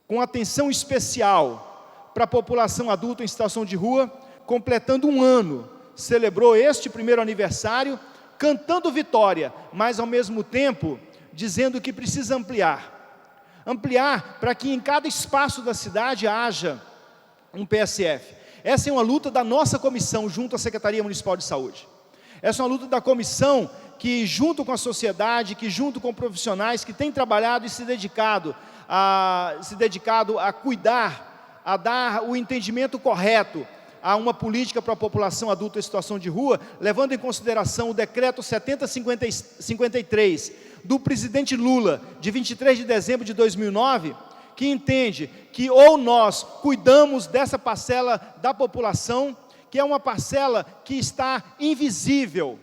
com atenção especial para a população adulta em situação de rua, completando um ano, celebrou este primeiro aniversário, cantando vitória, mas ao mesmo tempo, dizendo que precisa ampliar para que em cada espaço da cidade haja um PSF. Essa é uma luta da nossa comissão junto à Secretaria Municipal de Saúde. Essa é uma luta da comissão que, junto com a sociedade, que junto com profissionais que têm trabalhado e se dedicado a cuidar, a dar o entendimento correto a uma política para a população adulta em situação de rua, levando em consideração o decreto 7053 do presidente Lula, de 23 de dezembro de 2009, que entende que ou nós cuidamos dessa parcela da população, que é uma parcela que está invisível,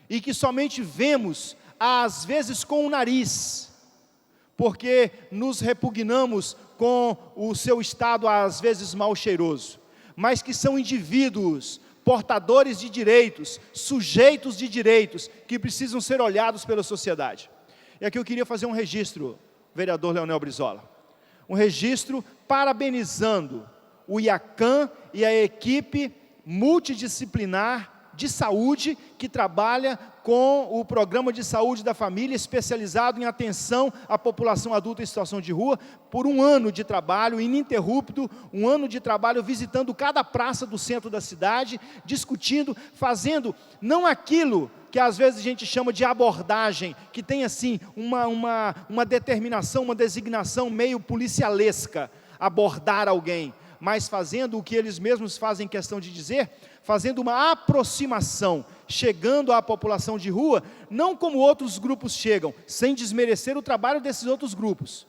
e que somente vemos, às vezes com o nariz, porque nos repugnamos com o seu estado às vezes mal cheiroso, mas que são indivíduos portadores de direitos, sujeitos de direitos, que precisam ser olhados pela sociedade. E aqui eu queria fazer um registro, vereador Leonel Brizola, um registro parabenizando o IACAM e a equipe multidisciplinar de saúde que trabalha com o Programa de Saúde da Família, especializado em atenção à população adulta em situação de rua, por um ano de trabalho ininterrupto, um ano de trabalho visitando cada praça do centro da cidade, discutindo, fazendo não aquilo que às vezes a gente chama de abordagem, que tem assim uma determinação, uma designação meio policialesca, abordar alguém, mas fazendo o que eles mesmos fazem questão de dizer, fazendo uma aproximação, chegando à população de rua, não como outros grupos chegam, sem desmerecer o trabalho desses outros grupos,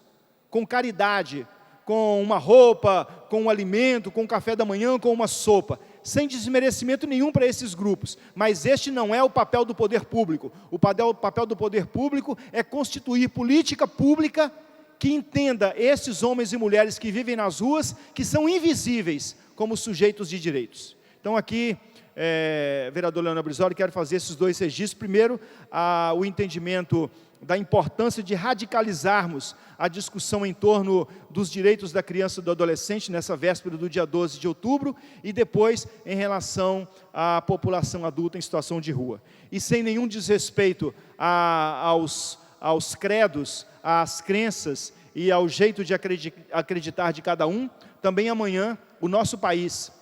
com caridade, com uma roupa, com um alimento, com um café da manhã, com uma sopa, sem desmerecimento nenhum para esses grupos, mas este não é o papel do poder público. O papel do poder público é constituir política pública que entenda esses homens e mulheres que vivem nas ruas, que são invisíveis como sujeitos de direitos. Então aqui, vereador Leonel Brizola, quero fazer esses dois registros. Primeiro, o entendimento da importância de radicalizarmos a discussão em torno dos direitos da criança e do adolescente, nessa véspera do dia 12 de outubro, e depois em relação à população adulta em situação de rua. E sem nenhum desrespeito aos credos, às crenças e ao jeito de acreditar de cada um, também amanhã o nosso país,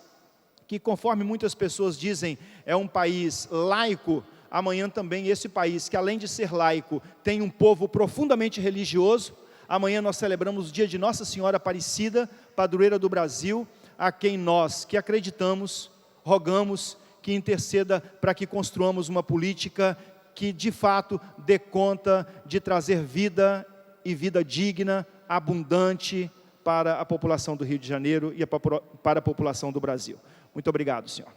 que conforme muitas pessoas dizem, é um país laico, amanhã também esse país, que além de ser laico, tem um povo profundamente religioso. Amanhã nós celebramos o dia de Nossa Senhora Aparecida, padroeira do Brasil, a quem nós, que acreditamos, rogamos que interceda para que construamos uma política que de fato dê conta de trazer vida e vida digna, abundante para a população do Rio de Janeiro e para a população do Brasil. Muito obrigado, senhor.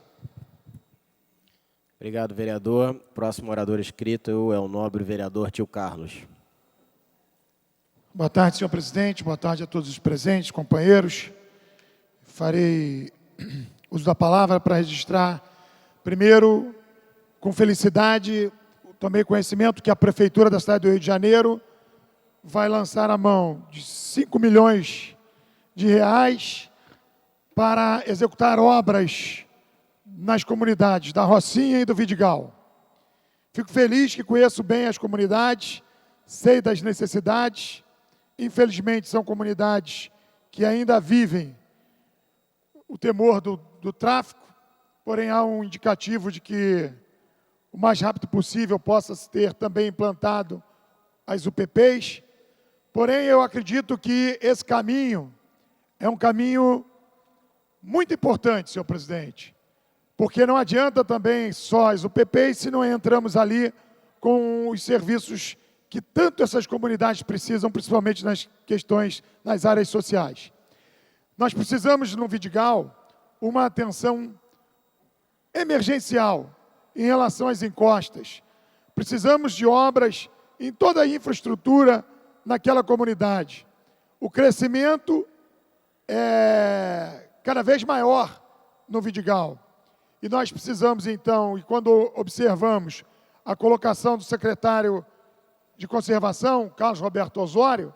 Obrigado, vereador. Próximo orador inscrito é o nobre vereador Tio Carlos. Boa tarde, senhor presidente. Boa tarde a todos os presentes, companheiros. Farei uso da palavra para registrar, primeiro, com felicidade, tomei conhecimento que a Prefeitura da cidade do Rio de Janeiro vai lançar a mão de 5 milhões de reais para executar obras nas comunidades da Rocinha e do Vidigal. Fico feliz que conheço bem as comunidades, sei das necessidades. Infelizmente, são comunidades que ainda vivem o temor do tráfico, porém há um indicativo de que o mais rápido possível possa ter também implantado as UPPs. Porém, eu acredito que esse caminho é um caminho muito importante, senhor presidente, porque não adianta também só as UPPs se não entramos ali com os serviços que tanto essas comunidades precisam, principalmente nas questões, nas áreas sociais. Nós precisamos, no Vidigal, uma atenção emergencial em relação às encostas. Precisamos de obras em toda a infraestrutura naquela comunidade. O crescimento é cada vez maior no Vidigal. E nós precisamos, então, e quando observamos a colocação do secretário de Conservação, Carlos Roberto Osório,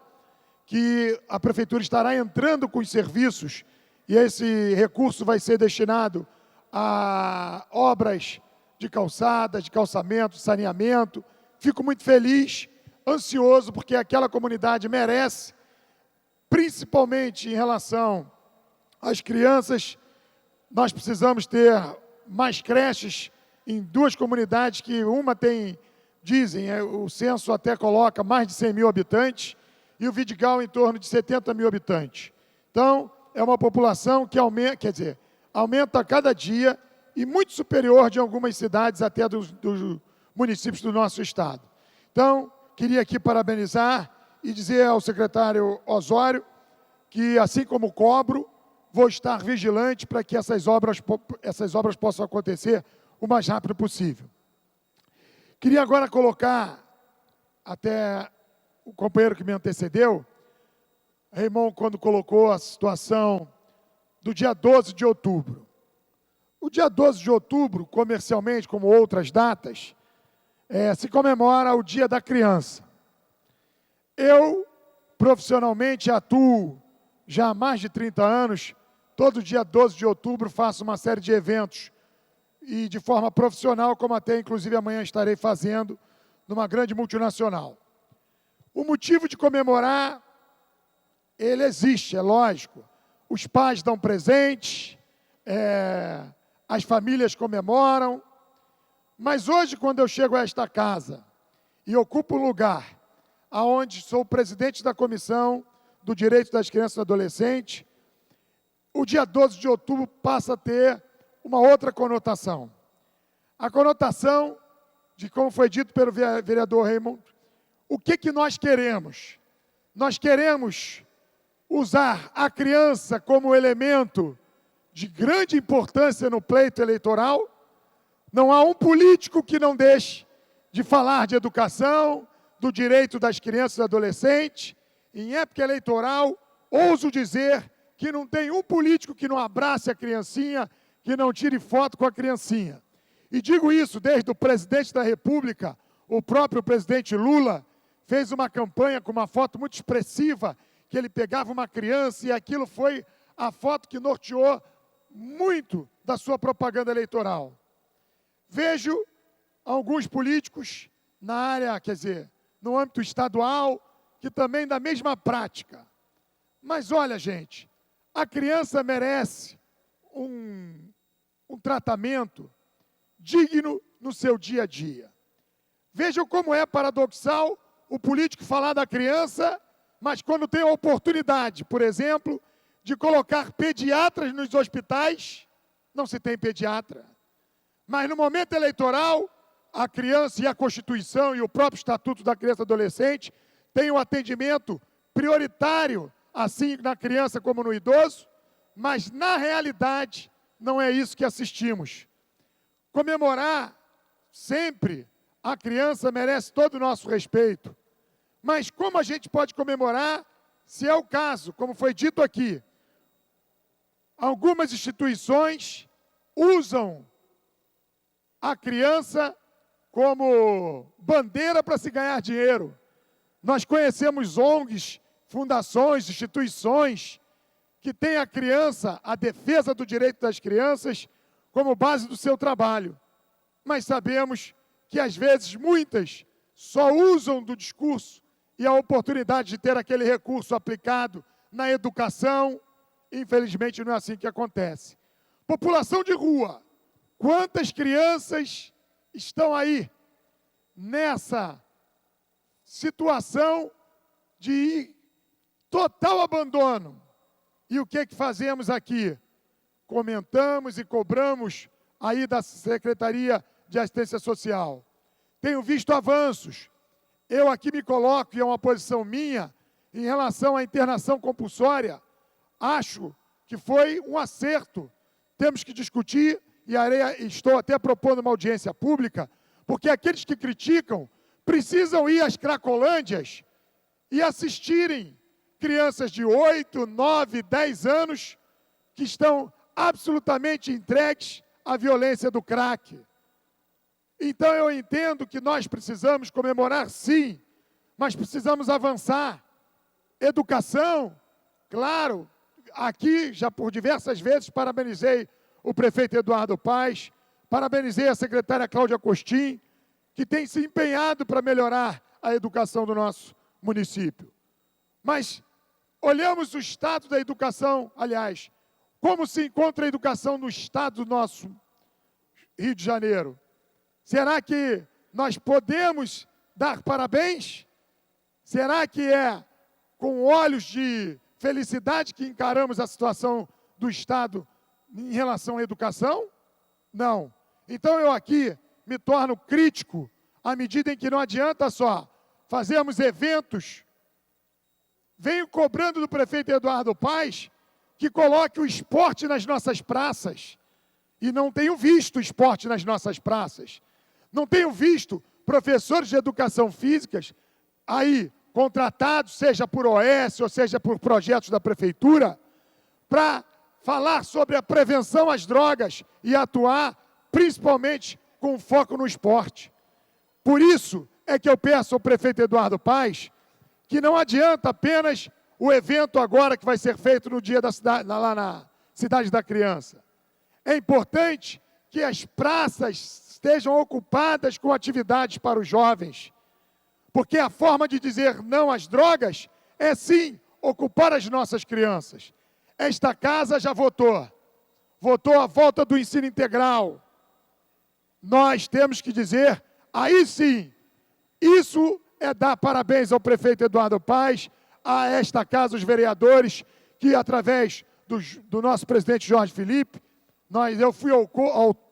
que a Prefeitura estará entrando com os serviços e esse recurso vai ser destinado a obras de calçadas, de calçamento, de saneamento. Fico muito feliz, ansioso, porque aquela comunidade merece, principalmente em relação às crianças. Nós precisamos ter mais creches em duas comunidades, que uma tem, dizem, o censo até coloca mais de 100 mil habitantes, e o Vidigal em torno de 70 mil habitantes. Então, é uma população que aumenta, aumenta a cada dia, e muito superior de algumas cidades, até dos municípios do nosso estado. Então, queria aqui parabenizar e dizer ao secretário Osório que, assim como cobro, vou estar vigilante para que essas obras possam acontecer o mais rápido possível. Queria agora colocar, até o companheiro que me antecedeu, Raymond, quando colocou a situação do dia 12 de outubro. O dia 12 de outubro, comercialmente, como outras datas, se comemora o Dia da Criança. Eu, profissionalmente, atuo já há mais de 30 anos, todo dia 12 de outubro faço uma série de eventos, e de forma profissional, como até inclusive amanhã estarei fazendo, numa grande multinacional. O motivo de comemorar, ele existe, é lógico. Os pais dão presentes, as famílias comemoram, mas hoje, quando eu chego a esta casa e ocupo um lugar onde sou o presidente da Comissão do Direito das Crianças e Adolescentes, o dia 12 de outubro passa a ter uma outra conotação. A conotação de, como foi dito pelo vereador Raymond, o que nós queremos? Nós queremos usar a criança como elemento de grande importância no pleito eleitoral. Não há um político que não deixe de falar de educação, do direito das crianças e adolescentes. Em época eleitoral, ouso dizer que não tem um político que não abrace a criancinha, que não tire foto com a criancinha. E digo isso desde o presidente da República, o próprio presidente Lula, fez uma campanha com uma foto muito expressiva, que ele pegava uma criança, e aquilo foi a foto que norteou muito da sua propaganda eleitoral. Vejo alguns políticos na área, quer dizer, no âmbito estadual, que também da mesma prática. Mas olha, gente, a criança merece um tratamento digno no seu dia a dia. Vejam como é paradoxal o político falar da criança, mas quando tem a oportunidade, por exemplo, de colocar pediatras nos hospitais, não se tem pediatra. Mas no momento eleitoral, a criança e a Constituição e o próprio Estatuto da Criança e Adolescente têm um atendimento prioritário, assim na criança como no idoso, mas na realidade não é isso que assistimos. Comemorar sempre a criança merece todo o nosso respeito. Mas como a gente pode comemorar, se é o caso, como foi dito aqui, algumas instituições usam a criança como bandeira para se ganhar dinheiro. Nós conhecemos ONGs, fundações, instituições que têm a criança, a defesa do direito das crianças, como base do seu trabalho. Mas sabemos que, às vezes, muitas só usam do discurso e a oportunidade de ter aquele recurso aplicado na educação. Infelizmente, não é assim que acontece. População de rua. Quantas crianças estão aí nessa situação de total abandono? E o que fazemos aqui? Comentamos e cobramos aí da Secretaria de Assistência Social. Tenho visto avanços. Eu aqui me coloco, e é uma posição minha, em relação à internação compulsória. Acho que foi um acerto. Temos que discutir, e estou até propondo uma audiência pública, porque aqueles que criticam precisam ir às Cracolândias e assistirem crianças de 8, 9, 10 anos que estão absolutamente entregues à violência do crack. Então eu entendo que nós precisamos comemorar sim, mas precisamos avançar. Educação, claro, aqui já por diversas vezes parabenizei o prefeito Eduardo Paes, parabenizei a secretária Cláudia Costin, que tem se empenhado para melhorar a educação do nosso município. Mas olhamos o estado da educação, aliás, como se encontra a educação no estado do nosso Rio de Janeiro. Será que nós podemos dar parabéns? Será que é com olhos de felicidade que encaramos a situação do estado em relação à educação? Não. Então eu aqui me torno crítico à medida em que não adianta só fazermos eventos. Venho cobrando do prefeito Eduardo Paes que coloque o esporte nas nossas praças. E não tenho visto esporte nas nossas praças. Não tenho visto professores de educação física aí contratados, seja por OS ou seja por projetos da prefeitura, para falar sobre a prevenção às drogas e atuar principalmente com foco no esporte. Por isso é que eu peço ao prefeito Eduardo Paes que não adianta apenas o evento agora que vai ser feito no dia da cidade, lá na Cidade da Criança. É importante que as praças estejam ocupadas com atividades para os jovens, porque a forma de dizer não às drogas é sim ocupar as nossas crianças. Esta casa já votou a volta do ensino integral. Nós temos que dizer, aí sim, isso é dar parabéns ao prefeito Eduardo Paes, a esta casa, os vereadores, que através do nosso presidente Jorge Felipe, eu fui o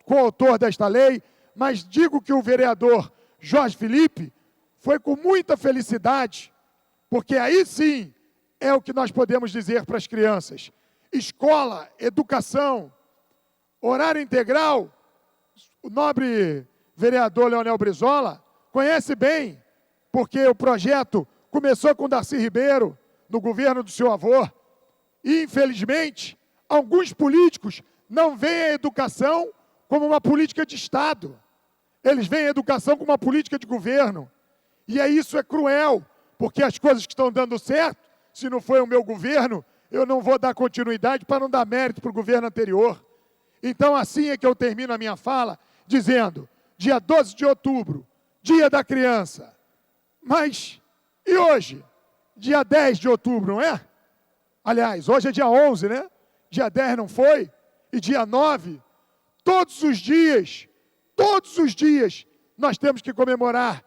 coautor desta lei, mas digo que o vereador Jorge Felipe foi com muita felicidade, porque aí sim é o que nós podemos dizer para as crianças. Escola, educação, horário integral, o nobre vereador Leonel Brizola conhece bem, porque o projeto começou com Darcy Ribeiro, no governo do seu avô, e infelizmente, alguns políticos não veem a educação como uma política de Estado. Eles veem a educação como uma política de governo. E isso é cruel, porque as coisas que estão dando certo, se não foi o meu governo, eu não vou dar continuidade para não dar mérito para o governo anterior. Então, assim é que eu termino a minha fala, dizendo, dia 12 de outubro, dia da criança. Mas, e hoje? Dia 10 de outubro, não é? Aliás, hoje é dia 11, né? Dia 10 não foi? E dia 9? Todos os dias, nós temos que comemorar,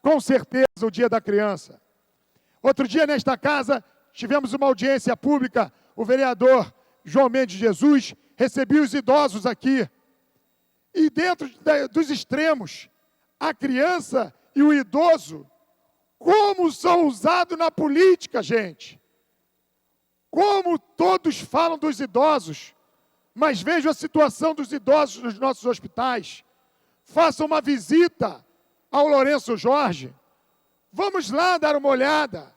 com certeza, o Dia da Criança. Outro dia, nesta casa, tivemos uma audiência pública, o vereador João Mendes Jesus recebeu os idosos aqui. E dentro dos extremos, a criança e o idoso, como são usados na política, gente. Como todos falam dos idosos, mas vejo a situação dos idosos nos nossos hospitais. Façam uma visita ao Lourenço Jorge. Vamos lá dar uma olhada.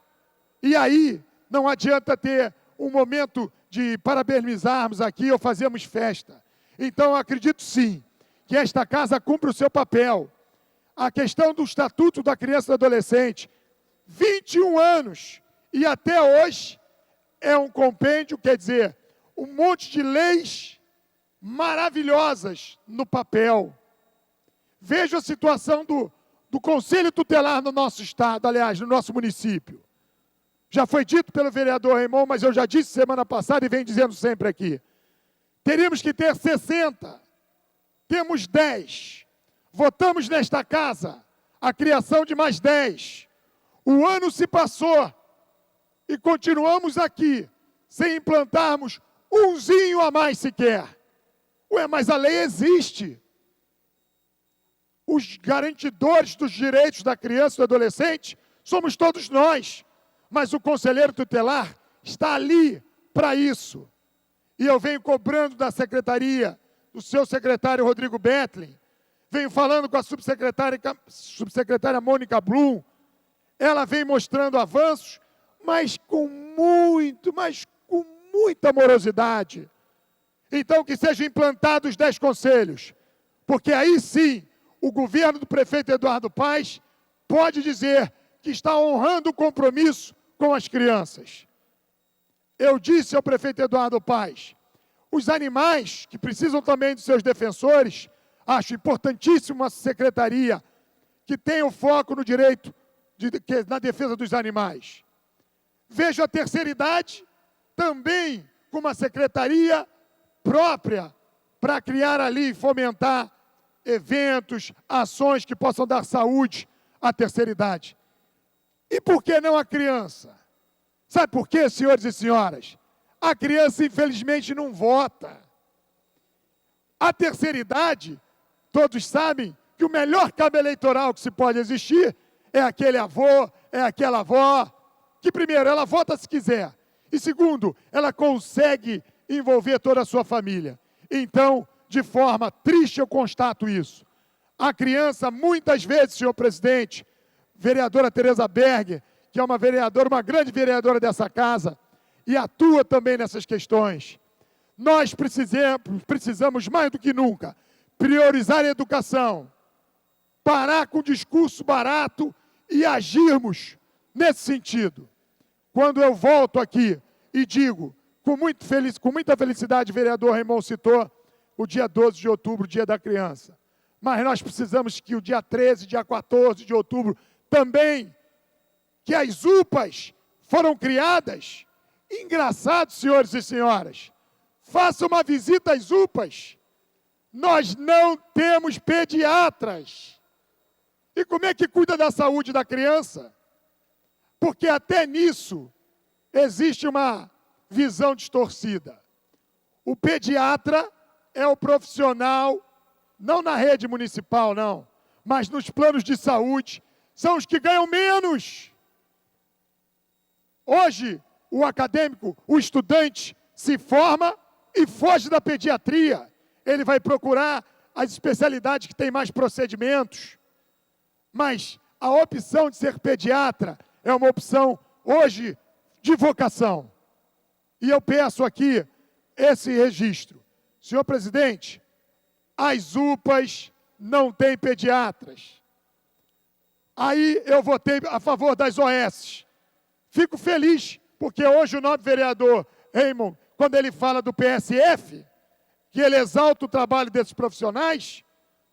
E aí, não adianta ter um momento de parabenizarmos aqui ou fazermos festa. Então, eu acredito sim, que esta casa cumpre o seu papel. A questão do Estatuto da Criança e do Adolescente, 21 anos, e até hoje é um compêndio, quer dizer, um monte de leis maravilhosas no papel. Veja a situação do Conselho Tutelar no nosso estado, aliás, no nosso município. Já foi dito pelo vereador Raimon, mas eu já disse semana passada e venho dizendo sempre aqui. Teríamos que ter 60, temos 10. Votamos nesta casa a criação de mais 10. O ano se passou e continuamos aqui, sem implantarmos umzinho a mais sequer. Ué, mas a lei existe. Os garantidores dos direitos da criança e do adolescente somos todos nós. Mas o conselheiro tutelar está ali para isso. E eu venho cobrando da secretaria, do seu secretário Rodrigo Betlin, venho falando com a subsecretária Mônica Blum, ela vem mostrando avanços, mas com muita morosidade. Então, que sejam implantados 10 conselhos, porque aí sim, o governo do prefeito Eduardo Paes pode dizer que está honrando o compromisso com as crianças. Eu disse ao prefeito Eduardo Paes, os animais, que precisam também dos seus defensores, acho importantíssimo uma secretaria que tenha o foco no direito, na defesa dos animais. Vejo a terceira idade também com uma secretaria própria para criar ali e fomentar eventos, ações que possam dar saúde à terceira idade. E por que não a criança? Sabe por quê, senhores e senhoras? A criança, infelizmente, não vota. A terceira idade, todos sabem que o melhor cabo eleitoral que se pode existir é aquele avô, é aquela avó, que primeiro, ela vota se quiser, e segundo, ela consegue envolver toda a sua família. Então, de forma triste, eu constato isso. A criança, muitas vezes, senhor presidente, vereadora Tereza Berger, que é uma vereadora, uma grande vereadora dessa casa, e atua também nessas questões. Nós precisamos mais do que nunca priorizar a educação, parar com o discurso barato e agirmos nesse sentido. Quando eu volto aqui e digo, com muita felicidade, o vereador Raimon citou o dia 12 de outubro, Dia da Criança. Mas nós precisamos que o dia 13, dia 14 de outubro, também, que as UPAs foram criadas. Engraçado, senhores e senhoras, faça uma visita às UPAs. Nós não temos pediatras. E como é que cuida da saúde da criança? Porque até nisso existe uma visão distorcida. O pediatra é o profissional, não na rede municipal, não, mas nos planos de saúde, são os que ganham menos. Hoje, o acadêmico, o estudante, se forma e foge da pediatria. Ele vai procurar as especialidades que têm mais procedimentos. Mas a opção de ser pediatra é uma opção, hoje, de vocação. E eu peço aqui esse registro. Senhor presidente, as UPAs não têm pediatras. Aí eu votei a favor das OS. Fico feliz, porque hoje o nobre vereador Raimon, quando ele fala do PSF, que ele exalta o trabalho desses profissionais,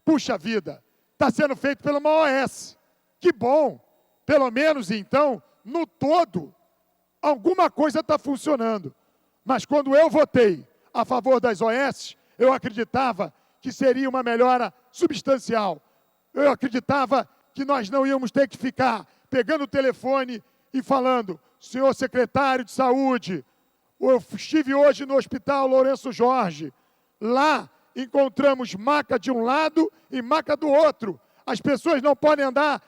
puxa vida, está sendo feito pela uma OS. Que bom! Pelo menos, então, no todo, alguma coisa está funcionando. Mas quando eu votei a favor das OS, eu acreditava que seria uma melhora substancial. Eu acreditava que nós não íamos ter que ficar pegando o telefone e falando, senhor secretário de saúde, eu estive hoje no Hospital Lourenço Jorge, lá encontramos maca de um lado e maca do outro. As pessoas não podem andar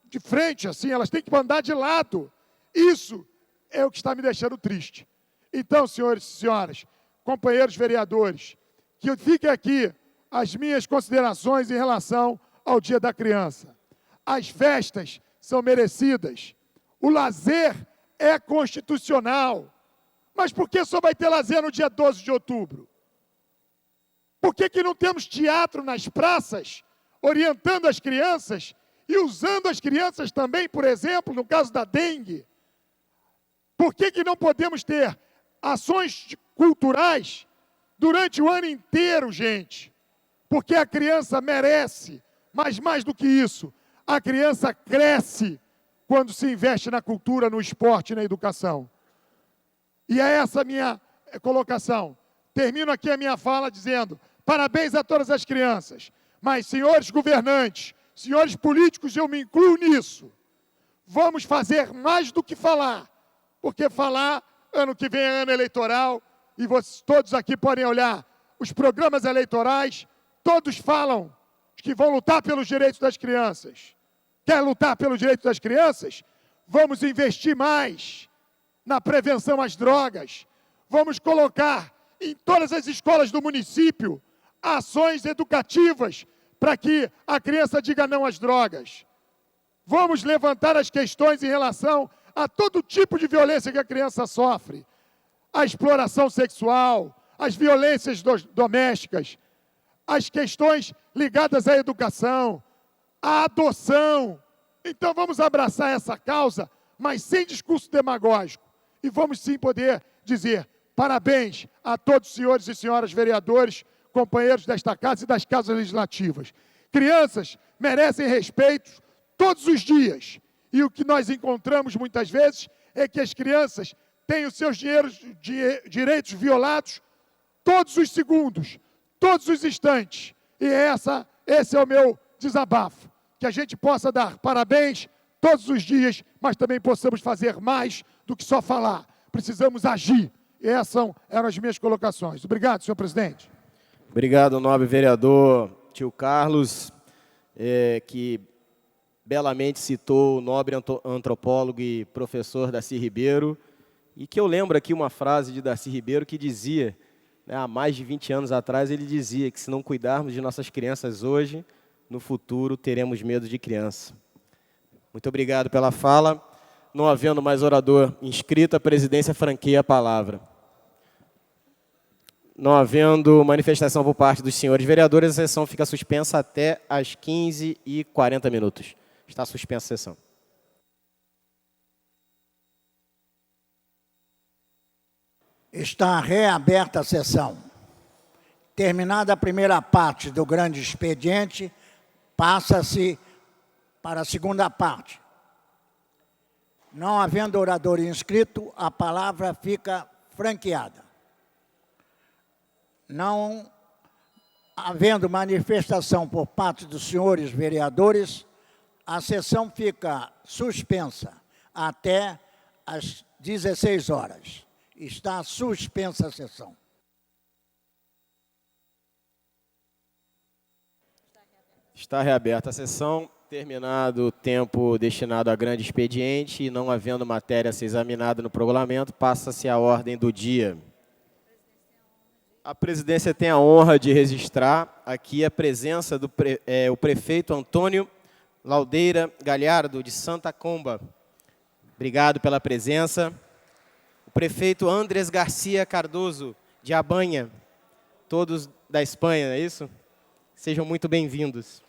de frente assim, elas têm que andar de lado. Isso é o que está me deixando triste. Então, senhores e senhoras, companheiros vereadores, que fiquem aqui as minhas considerações em relação ao Dia da Criança. As festas são merecidas. O lazer é constitucional. Mas por que só vai ter lazer no dia 12 de outubro? Por que não temos teatro nas praças, orientando as crianças e usando as crianças também, por exemplo, no caso da dengue? Por que não podemos ter ações culturais durante o ano inteiro, gente? Porque a criança merece, mas mais do que isso, a criança cresce quando se investe na cultura, no esporte e na educação. E é essa a minha colocação. Termino aqui a minha fala dizendo, parabéns a todas as crianças, mas senhores governantes, senhores políticos, eu me incluo nisso. Vamos fazer mais do que falar, porque falar, ano que vem é ano eleitoral, e vocês todos aqui podem olhar os programas eleitorais, todos falam que vão lutar pelos direitos das crianças. Quer lutar pelos direitos das crianças? Vamos investir mais na prevenção às drogas. Vamos colocar em todas as escolas do município ações educativas para que a criança diga não às drogas. Vamos levantar as questões em relação a todo tipo de violência que a criança sofre. A exploração sexual, as violências domésticas, as questões ligadas à educação, à adoção. Então vamos abraçar essa causa, mas sem discurso demagógico. E vamos sim poder dizer parabéns a todos os senhores e senhoras vereadores, companheiros desta casa e das casas legislativas. Crianças merecem respeito todos os dias. E o que nós encontramos muitas vezes é que as crianças têm os seus direitos violados todos os segundos, todos os instantes. E esse é o meu desabafo. Que a gente possa dar parabéns todos os dias, mas também possamos fazer mais do que só falar. Precisamos agir. E essas eram as minhas colocações. Obrigado, senhor presidente. Obrigado, nobre vereador tio Carlos, que belamente citou o nobre antropólogo e professor Darcy Ribeiro, e que eu lembro aqui uma frase de Darcy Ribeiro que dizia, né, há mais de 20 anos atrás, ele dizia que se não cuidarmos de nossas crianças hoje, no futuro teremos medo de criança. Muito obrigado pela fala. Não havendo mais orador inscrito, a presidência franqueia a palavra. Não havendo manifestação por parte dos senhores vereadores, a sessão fica suspensa até às 15h40. Está suspensa a sessão. Está reaberta a sessão. Terminada a primeira parte do grande expediente, passa-se para a segunda parte. Não havendo orador inscrito, a palavra fica franqueada. Não havendo manifestação por parte dos senhores vereadores, a sessão fica suspensa até às 16 horas. Está suspensa a sessão. Está reaberta a sessão. Terminado o tempo destinado a grande expediente e não havendo matéria a ser examinada no prolongamento, passa-se a ordem do dia. A presidência tem a honra de registrar aqui a presença do o prefeito Antônio Laudeira Galhardo, de Santa Comba. Obrigado pela presença. O prefeito Andrés Garcia Cardoso, de Abanha, todos da Espanha, não é isso? Sejam muito bem-vindos.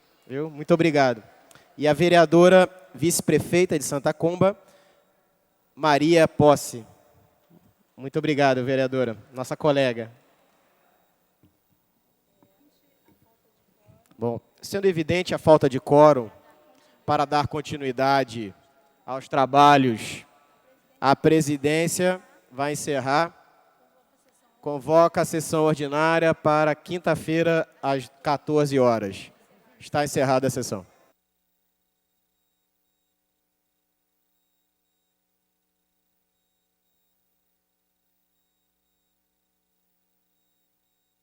Muito obrigado. E a vereadora vice-prefeita de Santa Comba, Maria Posse. Muito obrigado, vereadora, nossa colega. Bom, sendo evidente a falta de quórum, para dar continuidade aos trabalhos, a presidência vai encerrar, convoca a sessão ordinária para quinta-feira, às 14 horas. Está encerrada a sessão.